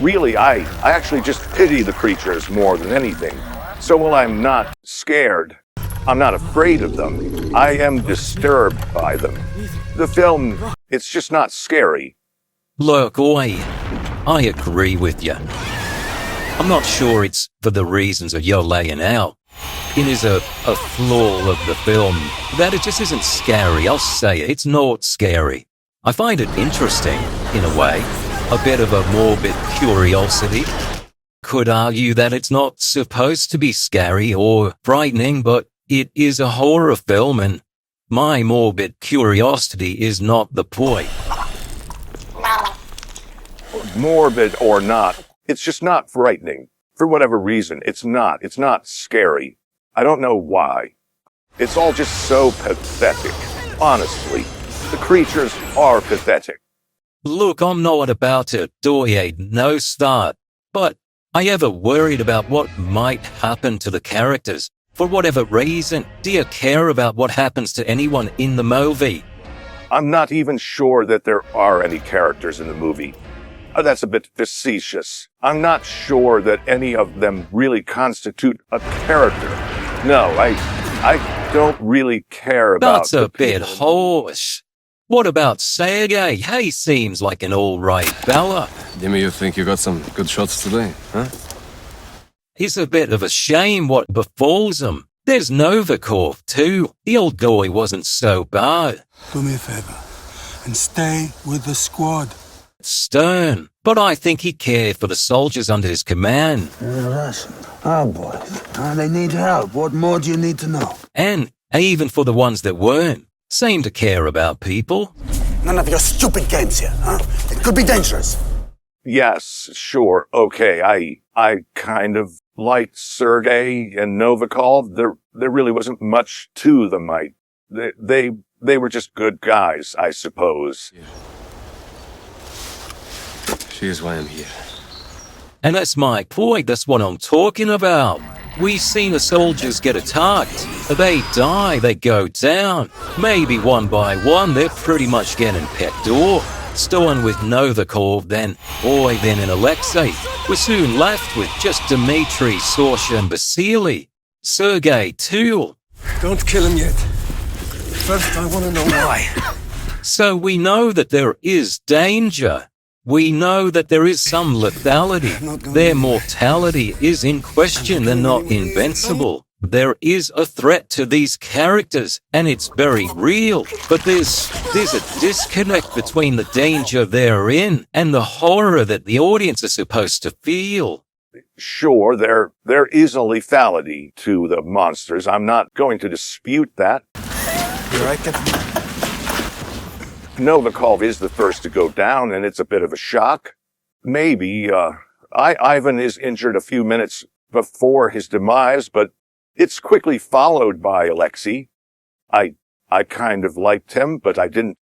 [SPEAKER 3] Really, I actually just pity the creatures more than anything. So while I'm not scared, I'm not afraid of them, I am disturbed by them. The film, it's just not scary.
[SPEAKER 2] Look, I agree with you. I'm not sure it's for the reasons that you're laying out. It is a flaw of the film that it just isn't scary. I'll say it. It's not scary. I find it interesting, in a way. A bit of a morbid curiosity. Could argue that it's not supposed to be scary or frightening, but it is a horror film, and my morbid curiosity is not the point.
[SPEAKER 3] Morbid or not, it's just not frightening. For whatever reason, it's not. It's not scary. I don't know why. It's all just so pathetic. Honestly, the creatures are pathetic.
[SPEAKER 2] Look, I'm not about to do a no start, but are you ever worried about what might happen to the characters? For whatever reason, do you care about what happens to anyone in the movie?
[SPEAKER 3] I'm not even sure that there are any characters in the movie. That's a bit facetious. I'm not sure that any of them really constitute a character. No, I don't really care about.
[SPEAKER 2] That's a bit harsh. What about Sergei? He seems like an all-right fella.
[SPEAKER 5] Jimmy, you think you got some good shots today, huh?
[SPEAKER 2] It's a bit of a shame what befalls him. There's Novikov, too. The old guy wasn't so bad.
[SPEAKER 6] Do me a favor and stay with the squad.
[SPEAKER 2] Stern, but I think he cared for the soldiers under his command.
[SPEAKER 6] The Russians, our boys. They need help. What more do you need to know?
[SPEAKER 2] And even for the ones that weren't, seemed to care about people.
[SPEAKER 6] None of your stupid games here, huh? It could be dangerous.
[SPEAKER 3] Yes, sure, okay. I kind of liked Sergei and Novikov. There really wasn't much to them. They were just good guys, I suppose.
[SPEAKER 5] Yeah. She is why I'm here.
[SPEAKER 2] And that's my point. That's what I'm talking about. We've seen the soldiers get attacked. They die, they go down. Maybe one by one, they're pretty much getting pecked off. Starting with Novikov, then Boyvin and Alexei. We're soon left with just Dmitri, Sasha and Vasily. Sergei, too.
[SPEAKER 6] Don't kill him yet. First, I want to know why.
[SPEAKER 2] So we know that there is danger. We know that there is some lethality. Their mortality is in question. They're not invincible. There is a threat to these characters, and it's very real. But there's a disconnect between the danger they're in and the horror that the audience is supposed to feel.
[SPEAKER 3] Sure, there is a lethality to the monsters. I'm not going to dispute that.
[SPEAKER 6] You're right, Captain.
[SPEAKER 3] Novikov is the first to go down, and it's a bit of a shock. Maybe, Ivan is injured a few minutes before his demise, but it's quickly followed by Alexei. I kind of liked him, but I didn't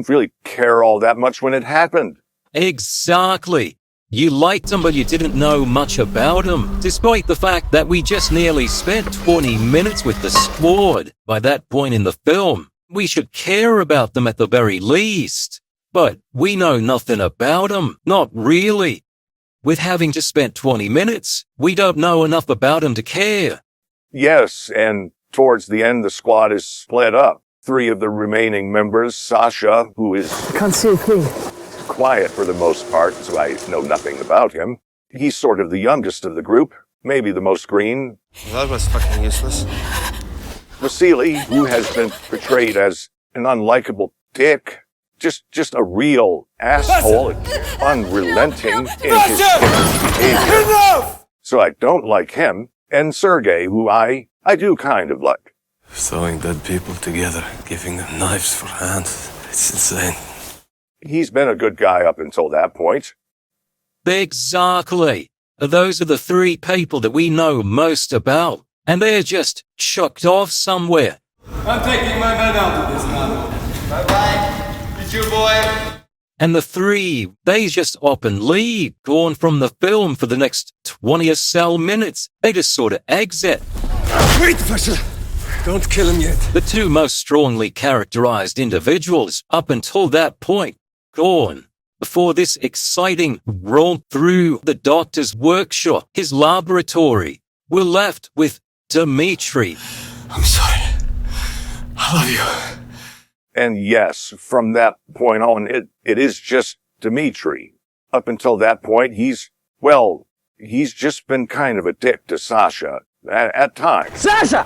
[SPEAKER 3] really care all that much when it happened.
[SPEAKER 2] Exactly. You liked him, but you didn't know much about him, despite the fact that we just nearly spent 20 minutes with the squad by that point in the film. We should care about them at the very least. But we know nothing about them, not really. With having just spent 20 minutes, we don't know enough about them to care.
[SPEAKER 3] Yes, and towards the end, the squad is split up. 3 of the remaining members, Sasha, who is
[SPEAKER 6] Can't see a thing.
[SPEAKER 3] quiet for the most part, so I know nothing about him. He's sort of the youngest of the group, maybe the most green.
[SPEAKER 12] That was fucking useless.
[SPEAKER 3] Vasily, who has been portrayed as an unlikable dick, just a real asshole, unrelenting in his behavior.
[SPEAKER 6] Enough!
[SPEAKER 3] So I don't like him. And Sergei, who I do kind of like.
[SPEAKER 5] Sewing dead people together, giving them knives for hands. It's insane.
[SPEAKER 3] He's been a good guy up until that point.
[SPEAKER 2] Exactly. Those are the 3 people that we know most about. And they're just chucked off somewhere.
[SPEAKER 12] I'm taking my men out of this now. Bye-bye. You too, boy.
[SPEAKER 2] And the 3, they just up and leave, gone from the film for the next 20 or so minutes. They just sort of exit.
[SPEAKER 6] Wait, Professor. Don't kill him yet.
[SPEAKER 2] The 2 most strongly characterized individuals up until that point, gone. Before this exciting roll through the doctor's workshop, his laboratory, we're left with Dmitri.
[SPEAKER 6] I'm sorry. I love you.
[SPEAKER 3] And yes, from that point on, it is just Dmitri. Up until that point, he's just been kind of a dick to Sasha. at times.
[SPEAKER 13] Sasha!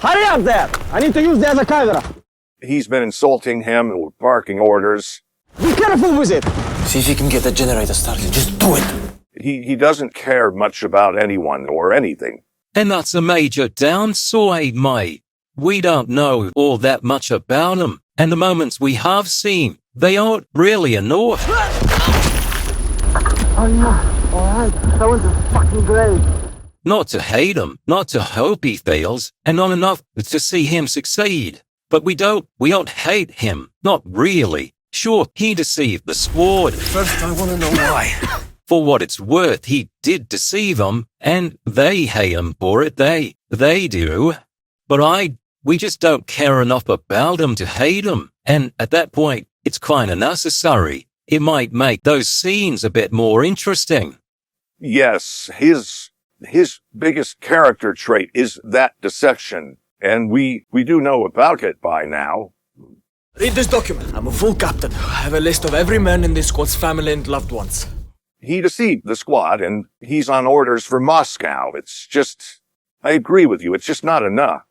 [SPEAKER 13] Hurry up there! I need to use the other camera.
[SPEAKER 3] He's been insulting him or barking orders.
[SPEAKER 13] Be careful with it!
[SPEAKER 5] See if you can get the generator started. Just do it!
[SPEAKER 3] He doesn't care much about anyone or anything.
[SPEAKER 2] And that's a major downside, mate. We don't know all that much about him, and the moments we have seen, they aren't really enough.
[SPEAKER 13] Oh no, alright, that was a fucking great.
[SPEAKER 2] Not to hate him, not to hope he fails, and not enough to see him succeed. But we don't hate him, not really. Sure, he deceived the squad.
[SPEAKER 5] First, I want to know why.
[SPEAKER 2] For what it's worth, he did deceive them, and they hate him for it, they do. But we just don't care enough about him to hate him, and at that point, it's kinda necessary. It might make those scenes a bit more interesting.
[SPEAKER 3] Yes, his biggest character trait is that deception, and we do know about it by now.
[SPEAKER 1] Read this document. I'm a full captain. I have a list of every man in this squad's family and loved ones.
[SPEAKER 3] He deceived the squad, and he's on orders for Moscow. It's just, I agree with you, it's just not enough.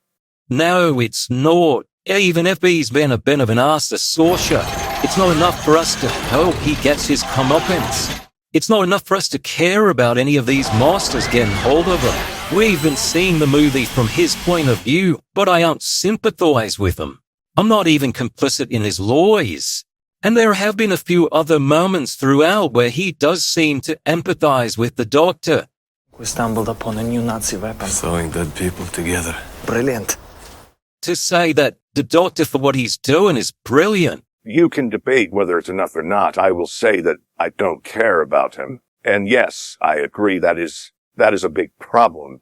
[SPEAKER 2] No, it's not. Even if he's been a bit of an ass to Sorsha, it's not enough for us to hope he gets his comeuppance. It's not enough for us to care about any of these monsters getting hold of him. We've been seeing the movie from his point of view, but I don't sympathize with him. I'm not even complicit in his lies. And there have been a few other moments throughout where he does seem to empathize with the doctor.
[SPEAKER 11] We stumbled upon a new Nazi weapon.
[SPEAKER 5] Sewing dead people together.
[SPEAKER 11] Brilliant.
[SPEAKER 2] To say that the doctor for what he's doing is brilliant.
[SPEAKER 3] You can debate whether it's enough or not. I will say that I don't care about him. And yes, I agree that is a big problem.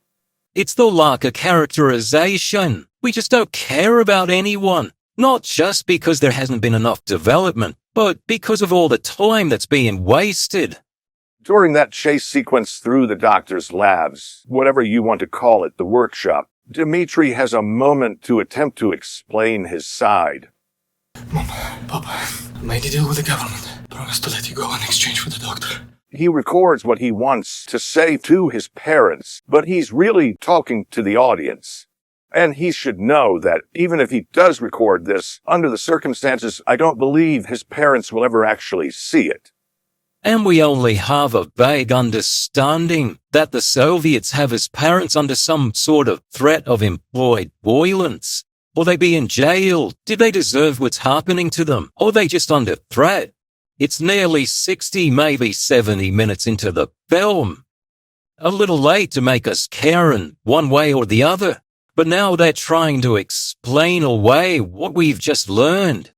[SPEAKER 2] It's the lack of characterization. We just don't care about anyone. Not just because there hasn't been enough development, but because of all the time that's being wasted.
[SPEAKER 3] During that chase sequence through the doctor's labs, whatever you want to call it, the workshop, Dmitri has a moment to attempt to explain his side.
[SPEAKER 12] Mom, Papa, I made a deal with the government. Promise to let you go in exchange for the doctor.
[SPEAKER 3] He records what he wants to say to his parents, but he's really talking to the audience. And he should know that even if he does record this, under the circumstances, I don't believe his parents will ever actually see it.
[SPEAKER 2] And we only have a vague understanding that the Soviets have his parents under some sort of threat of employed violence. Will they be in jail? Did they deserve what's happening to them? Or are they just under threat? It's nearly 60, maybe 70 minutes into the film. A little late to make us care in one way or the other. But now they're trying to explain away what we've just learned.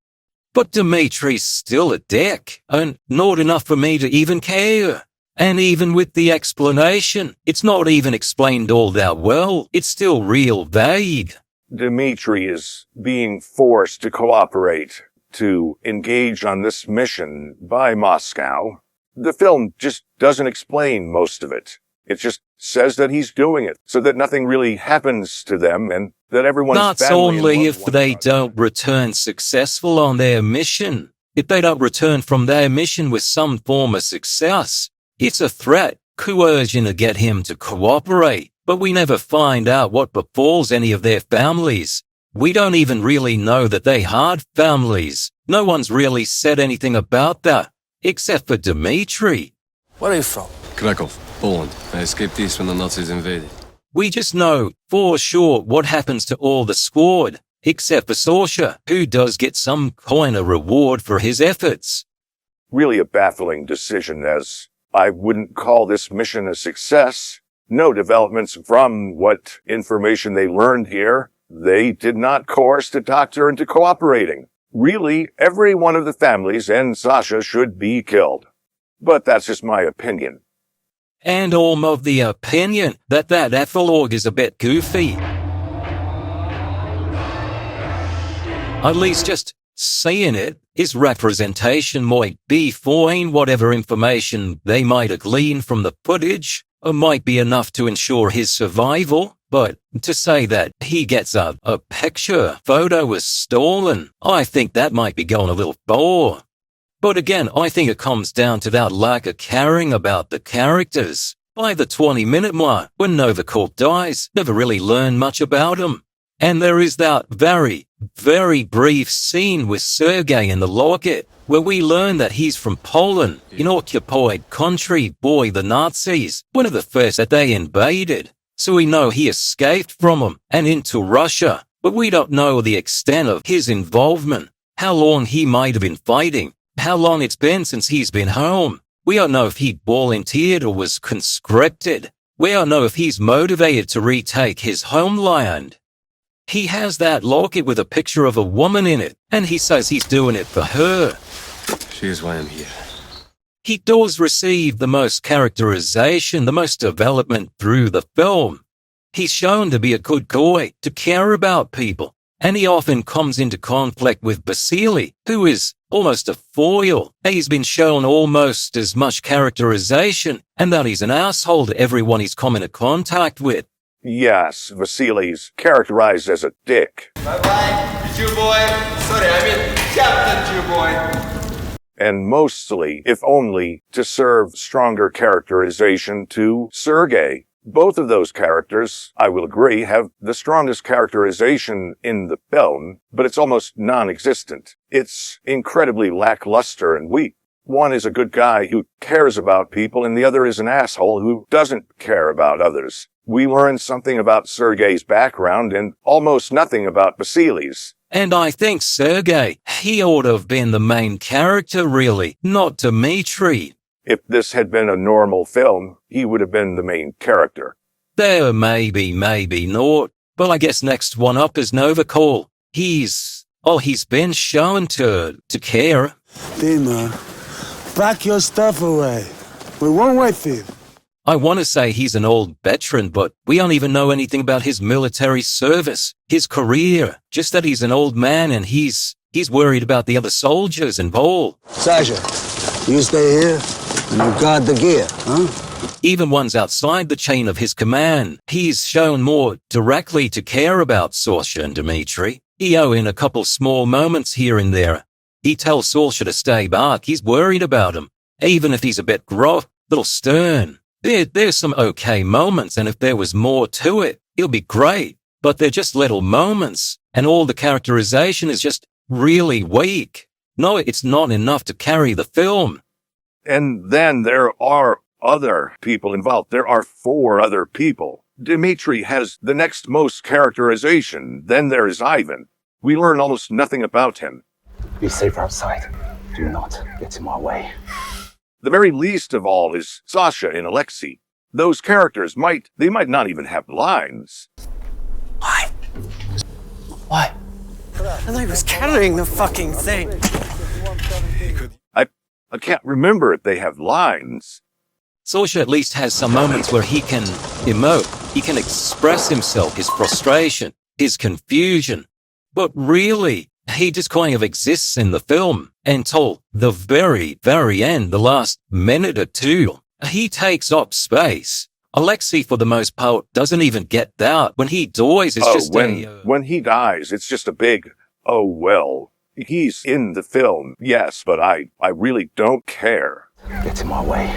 [SPEAKER 2] But Dimitri's still a dick, and not enough for me to even care. And even with the explanation, it's not even explained all that well. It's still real vague.
[SPEAKER 3] Dmitri is being forced to cooperate, to engage on this mission by Moscow. The film just doesn't explain most of it. It just says that he's doing it so that nothing really happens to them and that everyone's
[SPEAKER 2] That's only if they don't return successful on their mission. If they don't return from their mission with some form of success, it's a threat, coercion to get him to cooperate. But we never find out what befalls any of their families. We don't even really know that they had families. No one's really said anything about that, except for Dmitri.
[SPEAKER 11] Where are you from?
[SPEAKER 5] Krakow, Poland. I escaped east when the Nazis invaded.
[SPEAKER 2] We just know for sure what happens to all the squad, except for Sorsha, who does get some kind of reward for his efforts.
[SPEAKER 3] Really a baffling decision, as I wouldn't call this mission a success. No developments from what information they learned here. They did not coerce the doctor into cooperating. Really, every one of the families and Sasha should be killed. But that's just my opinion.
[SPEAKER 2] And I'm of the opinion that epilogue is a bit goofy. At least just seeing it, his representation might be fine. Whatever information they might have gleaned from the footage might be enough to ensure his survival. But to say that he gets a photo was stolen, I think that might be going a little far. But again, I think it comes down to that lack of caring about the characters. By the 20-minute mark, when Novikov dies, never really learn much about him. And there is that very, very brief scene with Sergei in the locket, where we learn that he's from Poland, in occupied country, boy, the Nazis, one of the first that they invaded. So we know he escaped from them and into Russia, but we don't know the extent of his involvement, how long he might have been fighting, how long it's been since he's been home. We don't know if he volunteered or was conscripted. We don't know if he's motivated to retake his homeland. He has that locket with a picture of a woman in it, and he says he's doing it for her.
[SPEAKER 5] She is why I'm here.
[SPEAKER 2] He does receive the most characterization, the most development through the film. He's shown to be a good guy, to care about people, and he often comes into conflict with Vasily, who is almost a foil. He's been shown almost as much characterization, and that he's an asshole to everyone he's come into contact with.
[SPEAKER 3] Yes, Vasily's characterized as a dick.
[SPEAKER 14] Bye-bye, Jew boy. Sorry, I mean Captain Jew boy.
[SPEAKER 3] And mostly, if only, to serve stronger characterization to Sergei. Both of those characters, I will agree, have the strongest characterization in the film, but it's almost non-existent. It's incredibly lackluster and weak. One is a good guy who cares about people, and the other is an asshole who doesn't care about others. We learn something about Sergei's background and almost nothing about Vasily's.
[SPEAKER 2] And I think Sergei, he ought to have been the main character, really, not Dmitri.
[SPEAKER 3] If this had been a normal film, he would have been the main character.
[SPEAKER 2] There maybe not. But I guess next one up is Novikov. He's been shown to care.
[SPEAKER 6] Dima, pack your stuff away. We won't wait for you.
[SPEAKER 2] I want to say he's an old veteran, but we don't even know anything about his military service, his career, just that he's an old man and he's worried about the other soldiers involved.
[SPEAKER 6] Sasha, you stay here and you guard the gear, huh?
[SPEAKER 2] Even ones outside the chain of his command, he's shown more directly to care about Sasha and Dmitri. In a couple small moments here and there. He tells Sasha to stay back, he's worried about him, even if he's a bit gruff, little stern. There's some okay moments, and if there was more to it, it'll be great. But they're just little moments, and all the characterization is just really weak. No, it's not enough to carry the film.
[SPEAKER 3] And then there are other people involved. There are 4 other people. Dmitri has the next most characterization. Then there is Ivan. We learn almost nothing about him.
[SPEAKER 15] Be safe outside. Do not get in my way.
[SPEAKER 3] The very least of all is Sasha and Alexei. Those characters might not even have lines.
[SPEAKER 11] Why? I thought he was carrying the fucking thing.
[SPEAKER 3] I can't remember if they have lines.
[SPEAKER 2] Sasha at least has some moments where he can emote, he can express himself, his frustration, his confusion. But really, he just kind of exists in the film until the very, very end, the last minute or two. He takes up space. Alexei, for the most part, doesn't even get that. When he dies, it's
[SPEAKER 3] when he dies, it's just a big, oh well. He's in the film, yes, but I really don't care.
[SPEAKER 15] Get in my way.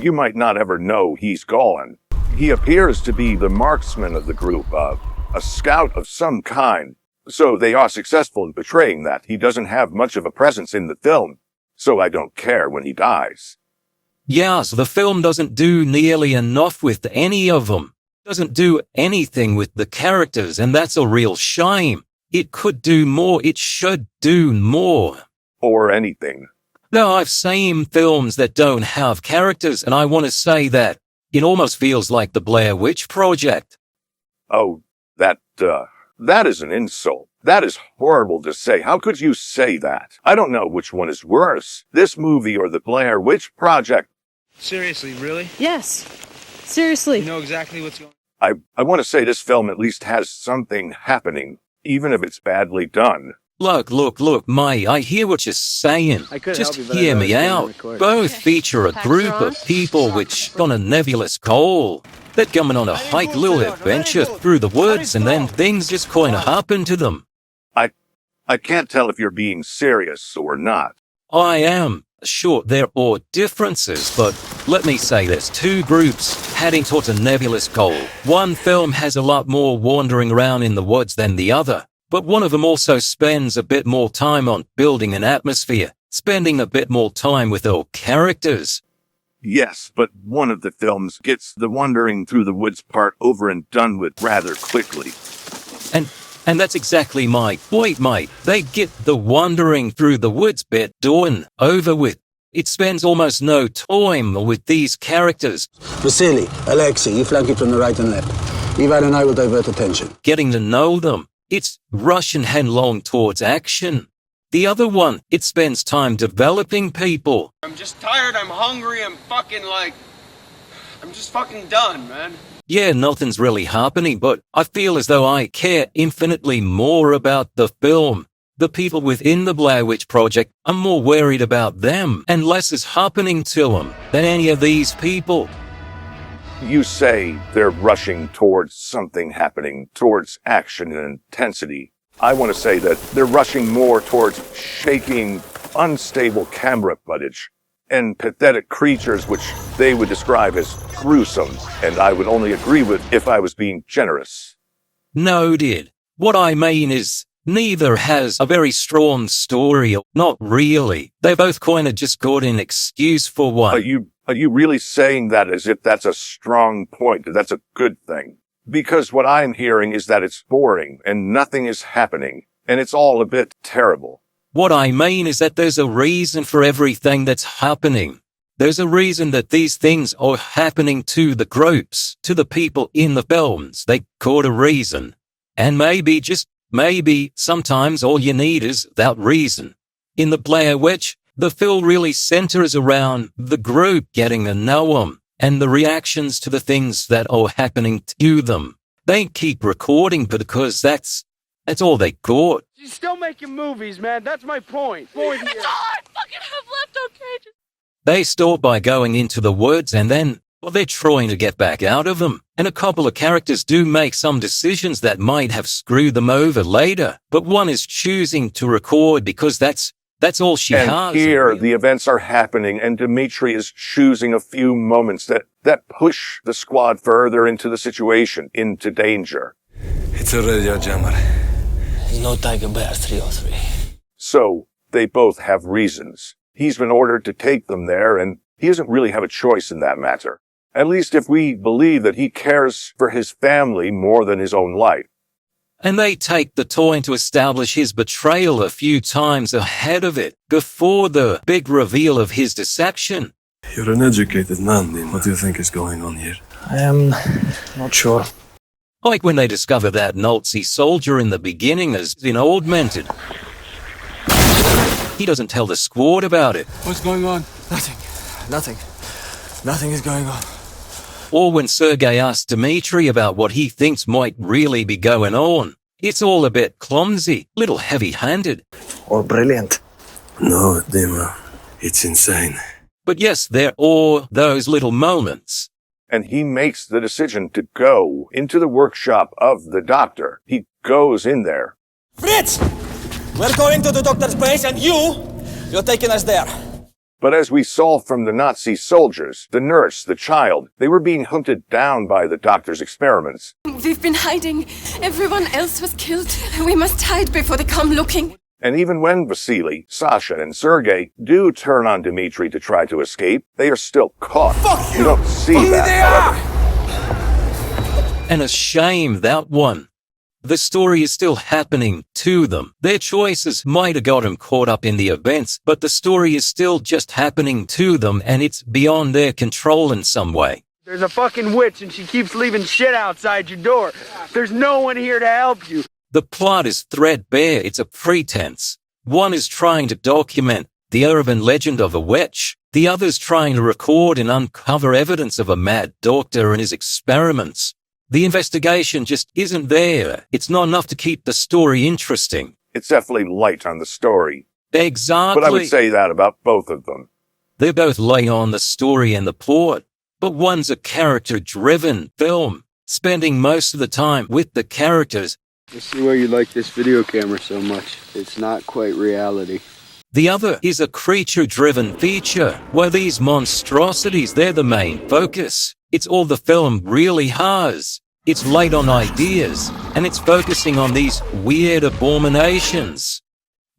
[SPEAKER 3] You might not ever know he's gone. He appears to be the marksman of the group, a scout of some kind. So they are successful in portraying that. He doesn't have much of a presence in the film, so I don't care when he dies.
[SPEAKER 2] Yes, the film doesn't do nearly enough with any of them. Doesn't do anything with the characters, and that's a real shame. It could do more. It should do more.
[SPEAKER 3] Or anything.
[SPEAKER 2] No, I've seen films that don't have characters, and I want to say that it almost feels like the Blair Witch Project.
[SPEAKER 3] Oh, that is an insult. That is horrible to say. How could you say that? I don't know which one is worse, this movie or the Blair Witch Project.
[SPEAKER 16] Seriously, really?
[SPEAKER 17] Yes. Seriously.
[SPEAKER 16] You know exactly what's going on.
[SPEAKER 3] I want to say this film at least has something happening, even if it's badly done.
[SPEAKER 2] Look, mate, I hear what you're saying. Just hear me out. Both feature a group of people which on a nebulous goal. They're coming on a hike little adventure through the woods, and then things just kind of happen to them.
[SPEAKER 3] I can't tell if you're being serious or not.
[SPEAKER 2] I am. Sure, there are differences, but let me say there's two groups heading towards a nebulous goal. One film has a lot more wandering around in the woods than the other, but one of them also spends a bit more time on building an atmosphere, spending a bit more time with our characters.
[SPEAKER 3] Yes, but one of the films gets the wandering through the woods part over and done with rather quickly.
[SPEAKER 2] And that's exactly my point, mate. They get the wandering through the woods bit done over with. It spends almost no time with these characters.
[SPEAKER 6] Vasily, Alexei, you flank it from the right and left. Ivan and I will divert attention.
[SPEAKER 2] Getting to know them. It's rushing headlong towards action. The other one, it spends time developing people.
[SPEAKER 14] I'm just tired, I'm hungry, I'm just fucking done, man.
[SPEAKER 2] Yeah, nothing's really happening, but I feel as though I care infinitely more about the film. The people within the Blair Witch Project, I'm more worried about them, and less is happening to them than any of these people.
[SPEAKER 3] You say they're rushing towards something happening, towards action and intensity. I want to say that they're rushing more towards shaking, unstable camera footage and pathetic creatures which they would describe as gruesome, and I would only agree with if I was being generous.
[SPEAKER 2] Noted. What I mean is, neither has a very strong story. Not really. They both kind of just got an excuse for one.
[SPEAKER 3] Are you really saying that as if that's a strong point, that that's a good thing? Because what I'm hearing is that it's boring and nothing is happening, and it's all a bit terrible.
[SPEAKER 2] What I mean is that there's a reason for everything that's happening. There's a reason that these things are happening to the groups, to the people in the films. They got a reason. And maybe, just maybe, sometimes all you need is that reason. In the Blair Witch, the film really centers around the group getting to know them and the reactions to the things that are happening to them. They keep recording because that's all they got.
[SPEAKER 13] She's still making movies, man. That's my point.
[SPEAKER 17] That's all I fucking have left, okay?
[SPEAKER 2] They start by going into the woods and then, well, they're trying to get back out of them. And a couple of characters do make some decisions that might have screwed them over later. But one is choosing to record because that's all she has.
[SPEAKER 3] And here the events are happening and Dmitri is choosing a few moments that push the squad further into the situation, into danger.
[SPEAKER 5] It's already a jammer.
[SPEAKER 11] There's no Tiger Bear 303.
[SPEAKER 3] So, they both have reasons. He's been ordered to take them there, and he doesn't really have a choice in that matter. At least if we believe that he cares for his family more than his own life.
[SPEAKER 2] And they take the time to establish his betrayal a few times ahead of it, before the big reveal of his deception.
[SPEAKER 5] You're an educated man, Dean. What do you think is going on here?
[SPEAKER 12] I am not sure.
[SPEAKER 2] Like when they discover that Nazi soldier in the beginning has been augmented. He doesn't tell the squad about it.
[SPEAKER 12] What's going on? Nothing is going on.
[SPEAKER 2] Or when Sergei asks Dmitri about what he thinks might really be going on. It's all a bit clumsy, little heavy-handed.
[SPEAKER 12] Or brilliant.
[SPEAKER 5] No, Dima. It's insane.
[SPEAKER 2] But yes, there are those little moments.
[SPEAKER 3] And he makes the decision to go into the workshop of the doctor. He goes in there.
[SPEAKER 13] Fritz! We're going to the doctor's place and you're taking us there.
[SPEAKER 3] But as we saw from the Nazi soldiers, the nurse, the child, they were being hunted down by the doctor's experiments.
[SPEAKER 17] We've been hiding. Everyone else was killed. We must hide before they come looking.
[SPEAKER 3] And even when Vasily, Sasha, and Sergei do turn on Dmitri to try to escape, they are still caught.
[SPEAKER 13] Fuck you!
[SPEAKER 3] You don't see that, however.
[SPEAKER 2] And a shame, that one. The story is still happening to them. Their choices might have got them caught up in the events, but the story is still just happening to them, and it's beyond their control in some way.
[SPEAKER 13] There's a fucking witch and she keeps leaving shit outside your door. There's no one here to help you.
[SPEAKER 2] The plot is threadbare. It's a pretense. One is trying to document the urban legend of a witch. The other's trying to record and uncover evidence of a mad doctor and his experiments. The investigation just isn't there. It's not enough to keep the story interesting.
[SPEAKER 3] It's definitely light on the story.
[SPEAKER 2] Exactly.
[SPEAKER 3] But I would say that about both of them.
[SPEAKER 2] They're both light on the story and the plot, but one's a character-driven film, spending most of the time with the characters.
[SPEAKER 18] I see why you like this video camera so much. It's not quite reality.
[SPEAKER 2] The other is a creature-driven feature, where these monstrosities, they're the main focus. It's all the film really has. It's laid on ideas, and it's focusing on these weird abominations.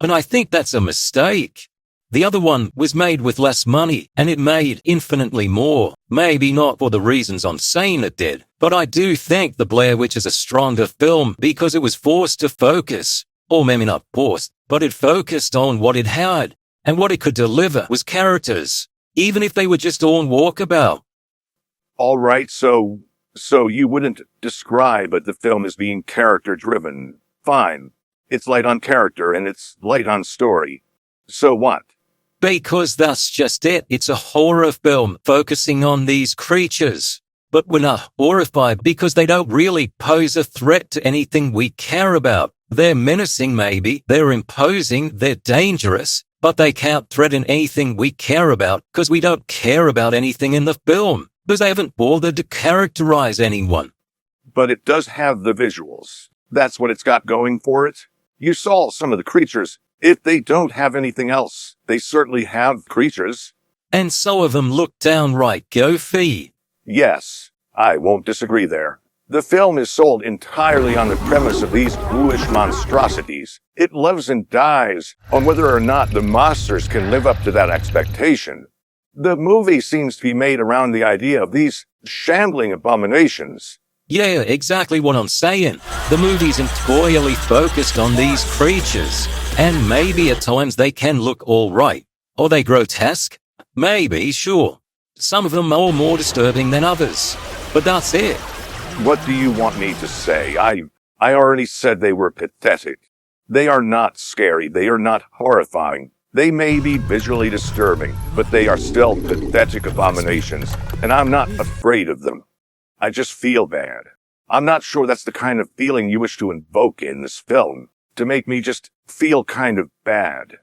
[SPEAKER 2] And I think that's a mistake. The other one was made with less money, and it made infinitely more. Maybe not for the reasons I'm saying it did, but I do think The Blair Witch is a stronger film because it was forced to focus. Or maybe not forced, but it focused on what it had, and what it could deliver was characters, even if they were just on walkabout.
[SPEAKER 3] All right, so you wouldn't describe the film as being character-driven. Fine. It's light on character, and it's light on story. So what?
[SPEAKER 2] Because that's just it. It's a horror film focusing on these creatures. But we're not horrified because they don't really pose a threat to anything we care about. They're menacing maybe, they're imposing, they're dangerous, but they can't threaten anything we care about because we don't care about anything in the film, because they haven't bothered to characterize anyone.
[SPEAKER 3] But it does have the visuals. That's what it's got going for it. You saw some of the creatures. If they don't have anything else, they certainly have creatures.
[SPEAKER 2] And some of them look downright goofy.
[SPEAKER 3] Yes, I won't disagree there. The film is sold entirely on the premise of these ghoulish monstrosities. It lives and dies on whether or not the monsters can live up to that expectation. The movie seems to be made around the idea of these shambling abominations.
[SPEAKER 2] Yeah, exactly what I'm saying. The movie's entirely focused on these creatures, and maybe at times they can look all right. Are they grotesque? Maybe, sure. Some of them are more disturbing than others, but that's it.
[SPEAKER 3] What do you want me to say? I already said they were pathetic. They are not scary. They are not horrifying. They may be visually disturbing, but they are still pathetic abominations, and I'm not afraid of them. I just feel bad. I'm not sure that's the kind of feeling you wish to invoke in this film, to make me just feel kind of bad.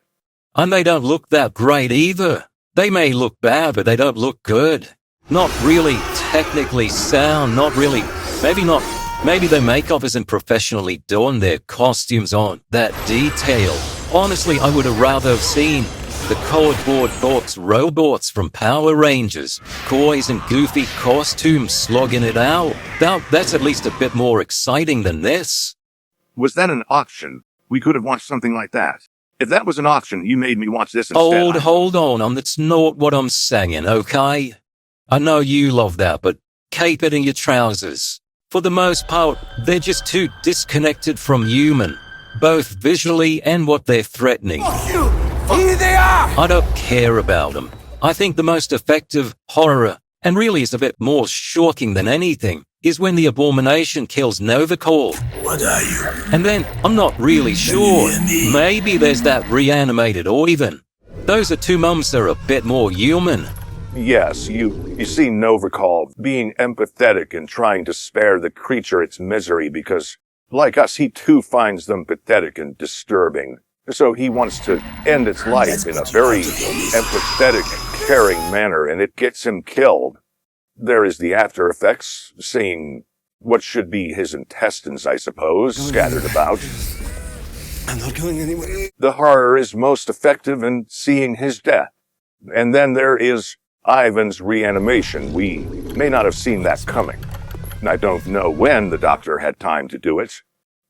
[SPEAKER 2] And they don't look that great either. They may look bad, but they don't look good. Not really technically sound, not really, maybe their makeup isn't professionally done, their costumes aren't that detailed. Honestly, I would have rather have seen the cardboard box robots from Power Rangers, coys and goofy costumes slogging it out. That's at least a bit more exciting than this.
[SPEAKER 3] Was that an auction? We could have watched something like that. If that was an auction, you made me watch this instead.
[SPEAKER 2] Hold on, that's not what I'm saying, okay? I know you love that, but keep it in your trousers. For the most part, they're just too disconnected from human, both visually and what they're threatening.
[SPEAKER 6] Fuck you! Here they are!
[SPEAKER 2] I don't care about them. I think the most effective horror, and really is a bit more shocking than anything, is when the abomination kills Novikor.
[SPEAKER 6] What are you?
[SPEAKER 2] And then, I'm not really sure, maybe there's that reanimated Oivan. Those are two mums that are a bit more human.
[SPEAKER 3] Yes, you see Novikor being empathetic and trying to spare the creature its misery because, like us, he too finds them pathetic and disturbing. So he wants to end its life in a very empathetic, caring manner, and it gets him killed. There is the after effects, seeing what should be his intestines, I suppose, scattered about.
[SPEAKER 6] I'm not going anywhere.
[SPEAKER 3] The horror is most effective in seeing his death. And then there is Ivan's reanimation. We may not have seen that coming. I don't know when the doctor had time to do it.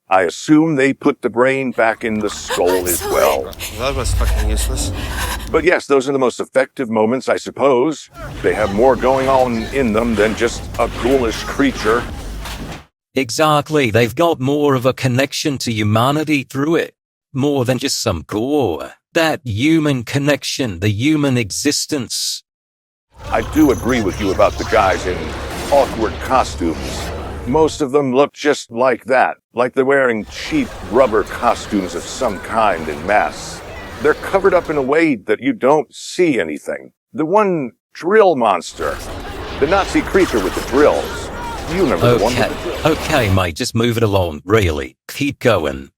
[SPEAKER 3] I assume they put the brain back in the skull as well.
[SPEAKER 14] That was fucking useless.
[SPEAKER 3] But yes, those are the most effective moments, I suppose. They have more going on in them than just a ghoulish creature.
[SPEAKER 2] Exactly, they've got more of a connection to humanity through it. More than just some gore. That human connection, the human existence.
[SPEAKER 3] I do agree with you about the guys in awkward costumes. Most of them look just like that, like they're wearing cheap rubber costumes of some kind en masse. They're covered up in a way that you don't see anything. The one drill monster, the Nazi creature with the drills. You remember the one with the drills.
[SPEAKER 2] Okay, mate, just move it along, really. Keep going.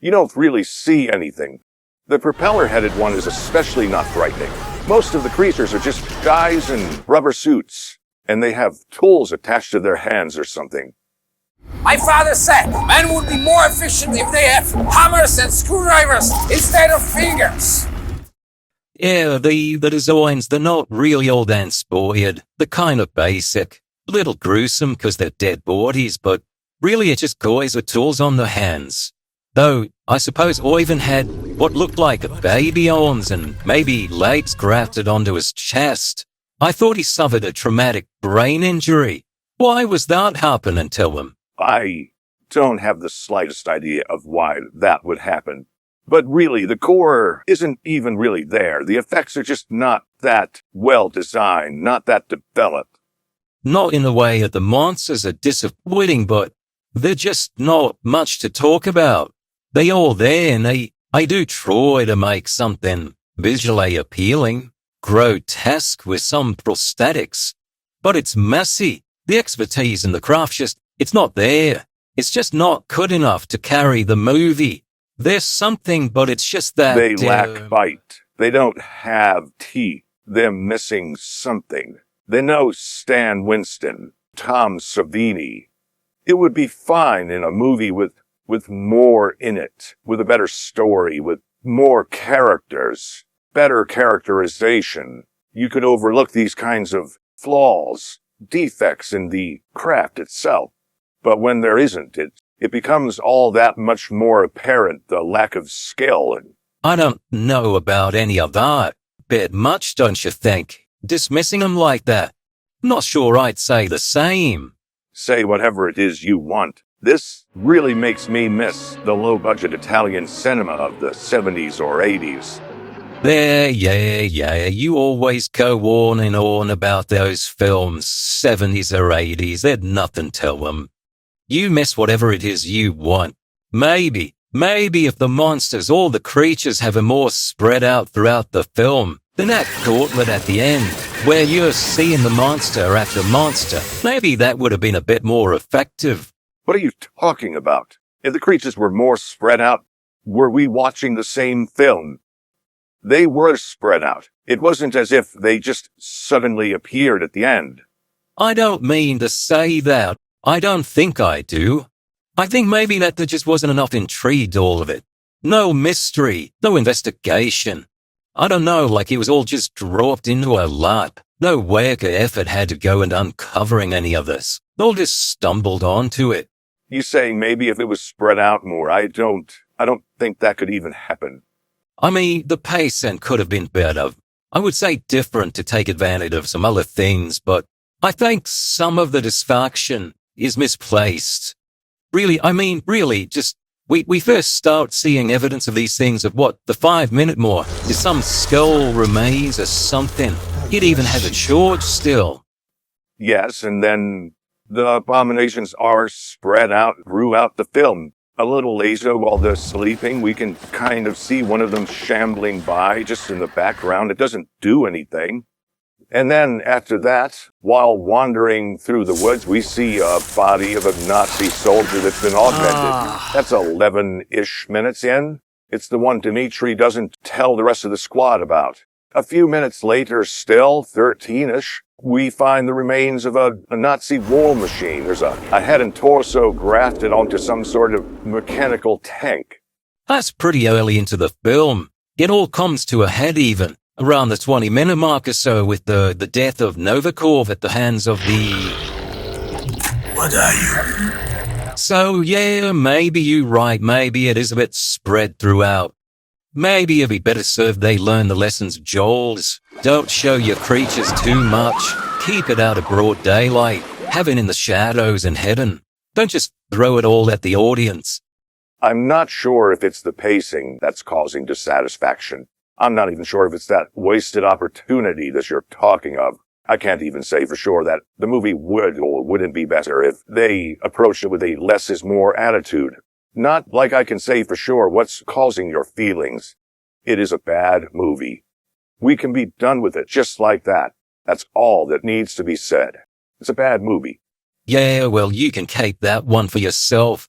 [SPEAKER 3] You don't really see anything. The propeller-headed one is especially not frightening. Most of the creatures are just guys in rubber suits, and they have tools attached to their hands or something.
[SPEAKER 18] My father said men would be more efficient if they have hammers and screwdrivers instead of fingers.
[SPEAKER 2] Yeah, the designs, they're not really all that inspired. They're kind of basic. A little gruesome because they're dead bodies, but really it's just guys with tools on their hands. Though, I suppose Ivan had what looked like baby arms and maybe legs grafted onto his chest. I thought he suffered a traumatic brain injury. Why was that happening to him?
[SPEAKER 3] I don't have the slightest idea of why that would happen. But really, the core isn't even really there. The effects are just not that well designed, not that developed.
[SPEAKER 2] Not in the way that the monsters are disappointing, but they're just not much to talk about. They all there and I do try to make something visually appealing, grotesque with some prosthetics. But it's messy. The expertise in the craft it's not there. It's just not good enough to carry the movie. There's something, but it's just that...
[SPEAKER 3] They lack bite. They don't have teeth. They're missing something. They know Stan Winston, Tom Savini. It would be fine in a movie with more in it, with a better story, with more characters, better characterization. You could overlook these kinds of flaws, defects in the craft itself. But when there isn't, it becomes all that much more apparent, the lack of skill.
[SPEAKER 2] I don't know about any of that. Bit much, don't you think? Dismissing them like that. Not sure I'd say the same.
[SPEAKER 3] Say whatever it is you want. This really makes me miss the low-budget Italian cinema of the 70s or 80s.
[SPEAKER 2] There, yeah, you always go on and on about those films, 70s or 80s, there's nothing to them. You miss whatever it is you want. Maybe if the monsters, all the creatures have a more spread out throughout the film, than that gauntlet at the end, where you're seeing the monster after monster, maybe that would have been a bit more effective.
[SPEAKER 3] What are you talking about? If the creatures were more spread out, were we watching the same film? They were spread out. It wasn't as if they just suddenly appeared at the end.
[SPEAKER 2] I don't mean to say that. I don't think I do. I think maybe that there just wasn't enough intrigue to all of it. No mystery, no investigation. I don't know, like it was all just dropped into our lap. No work or effort had to go into uncovering any of this. They all just stumbled onto it.
[SPEAKER 3] You say maybe if it was spread out more. I don't think that could even happen.
[SPEAKER 2] I mean, the pacing could have been better. I would say different to take advantage of some other things, but I think some of the distraction is misplaced. Really, just, we first start seeing evidence of these things of what, the 5-minute mark, is some skull remains or something. It even has a charge still.
[SPEAKER 3] Yes, and then the abominations are spread out throughout the film. A little later while they're sleeping, we can kind of see one of them shambling by just in the background. It doesn't do anything. And then after that, while wandering through the woods, we see a body of a Nazi soldier that's been augmented. That's 11-ish minutes in. It's the one Dimitri doesn't tell the rest of the squad about. A few minutes later, still 13-ish, we find the remains of a Nazi war machine. There's a head and torso grafted onto some sort of mechanical tank.
[SPEAKER 2] That's pretty early into the film. It all comes to a head even. Around the 20-minute mark or so with the death of Novikov at the hands of the...
[SPEAKER 6] What are you?
[SPEAKER 2] So, yeah, maybe you're right. Maybe it is a bit spread throughout. Maybe it'd be better served they learn the lessons of jaunt. Don't show your creatures too much. Keep it out of broad daylight. Have it in the shadows and hidden. Don't just throw it all at the audience.
[SPEAKER 3] I'm not sure if it's the pacing that's causing dissatisfaction. I'm not even sure if it's that wasted opportunity that you're talking of. I can't even say for sure that the movie would or wouldn't be better if they approached it with a less is more attitude. Not like I can say for sure what's causing your feelings. It is a bad movie. We can be done with it just like that. That's all that needs to be said. It's a bad movie.
[SPEAKER 2] Yeah, well, you can keep that one for yourself.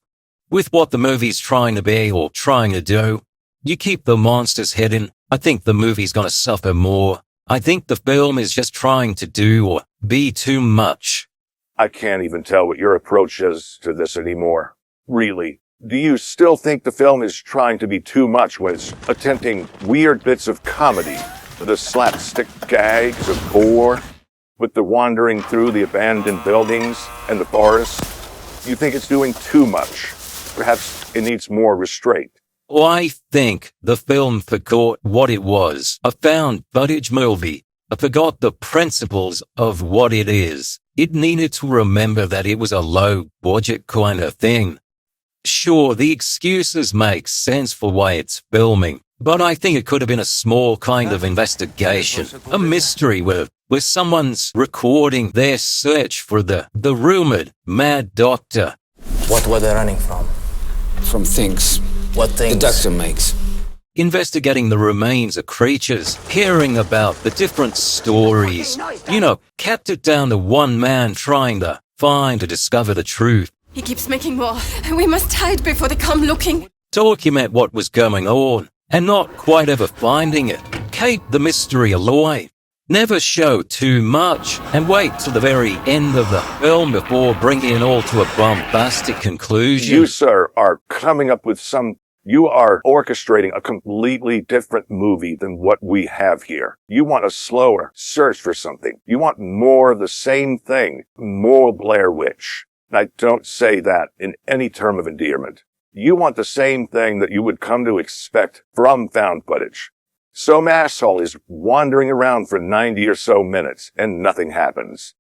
[SPEAKER 2] With what the movie's trying to be or trying to do, you keep the monsters hidden. I think the movie's gonna suffer more. I think the film is just trying to do or be too much.
[SPEAKER 3] I can't even tell what your approach is to this anymore. Really. Do you still think the film is trying to be too much when it's attempting weird bits of comedy, the slapstick gags of gore, with the wandering through the abandoned buildings and the forest? You think it's doing too much? Perhaps it needs more restraint.
[SPEAKER 2] Well, I think the film forgot what it was, a found footage movie. I forgot the principles of what it is. It needed to remember that it was a low-budget kind of thing. Sure, the excuses make sense for why it's filming, but I think it could have been a small kind of investigation, a mystery where someone's recording their search for the rumored mad doctor.
[SPEAKER 11] What were they running from?
[SPEAKER 8] From things.
[SPEAKER 11] What things?
[SPEAKER 8] The doctor makes.
[SPEAKER 2] Investigating the remains of creatures, hearing about the different stories. Kept it down to one man trying to discover the truth.
[SPEAKER 17] He keeps making more. We must hide before they come looking.
[SPEAKER 2] Document what was going on, and not quite ever finding it. Keep the mystery alive. Never show too much, and wait till the very end of the film before bringing it all to a bombastic conclusion.
[SPEAKER 3] You, sir, are coming up with you are orchestrating a completely different movie than what we have here. You want a slower search for something. You want more of the same thing, more Blair Witch. And I don't say that in any term of endearment. You want the same thing that you would come to expect from found footage. Some asshole is wandering around for 90 or so minutes and nothing happens.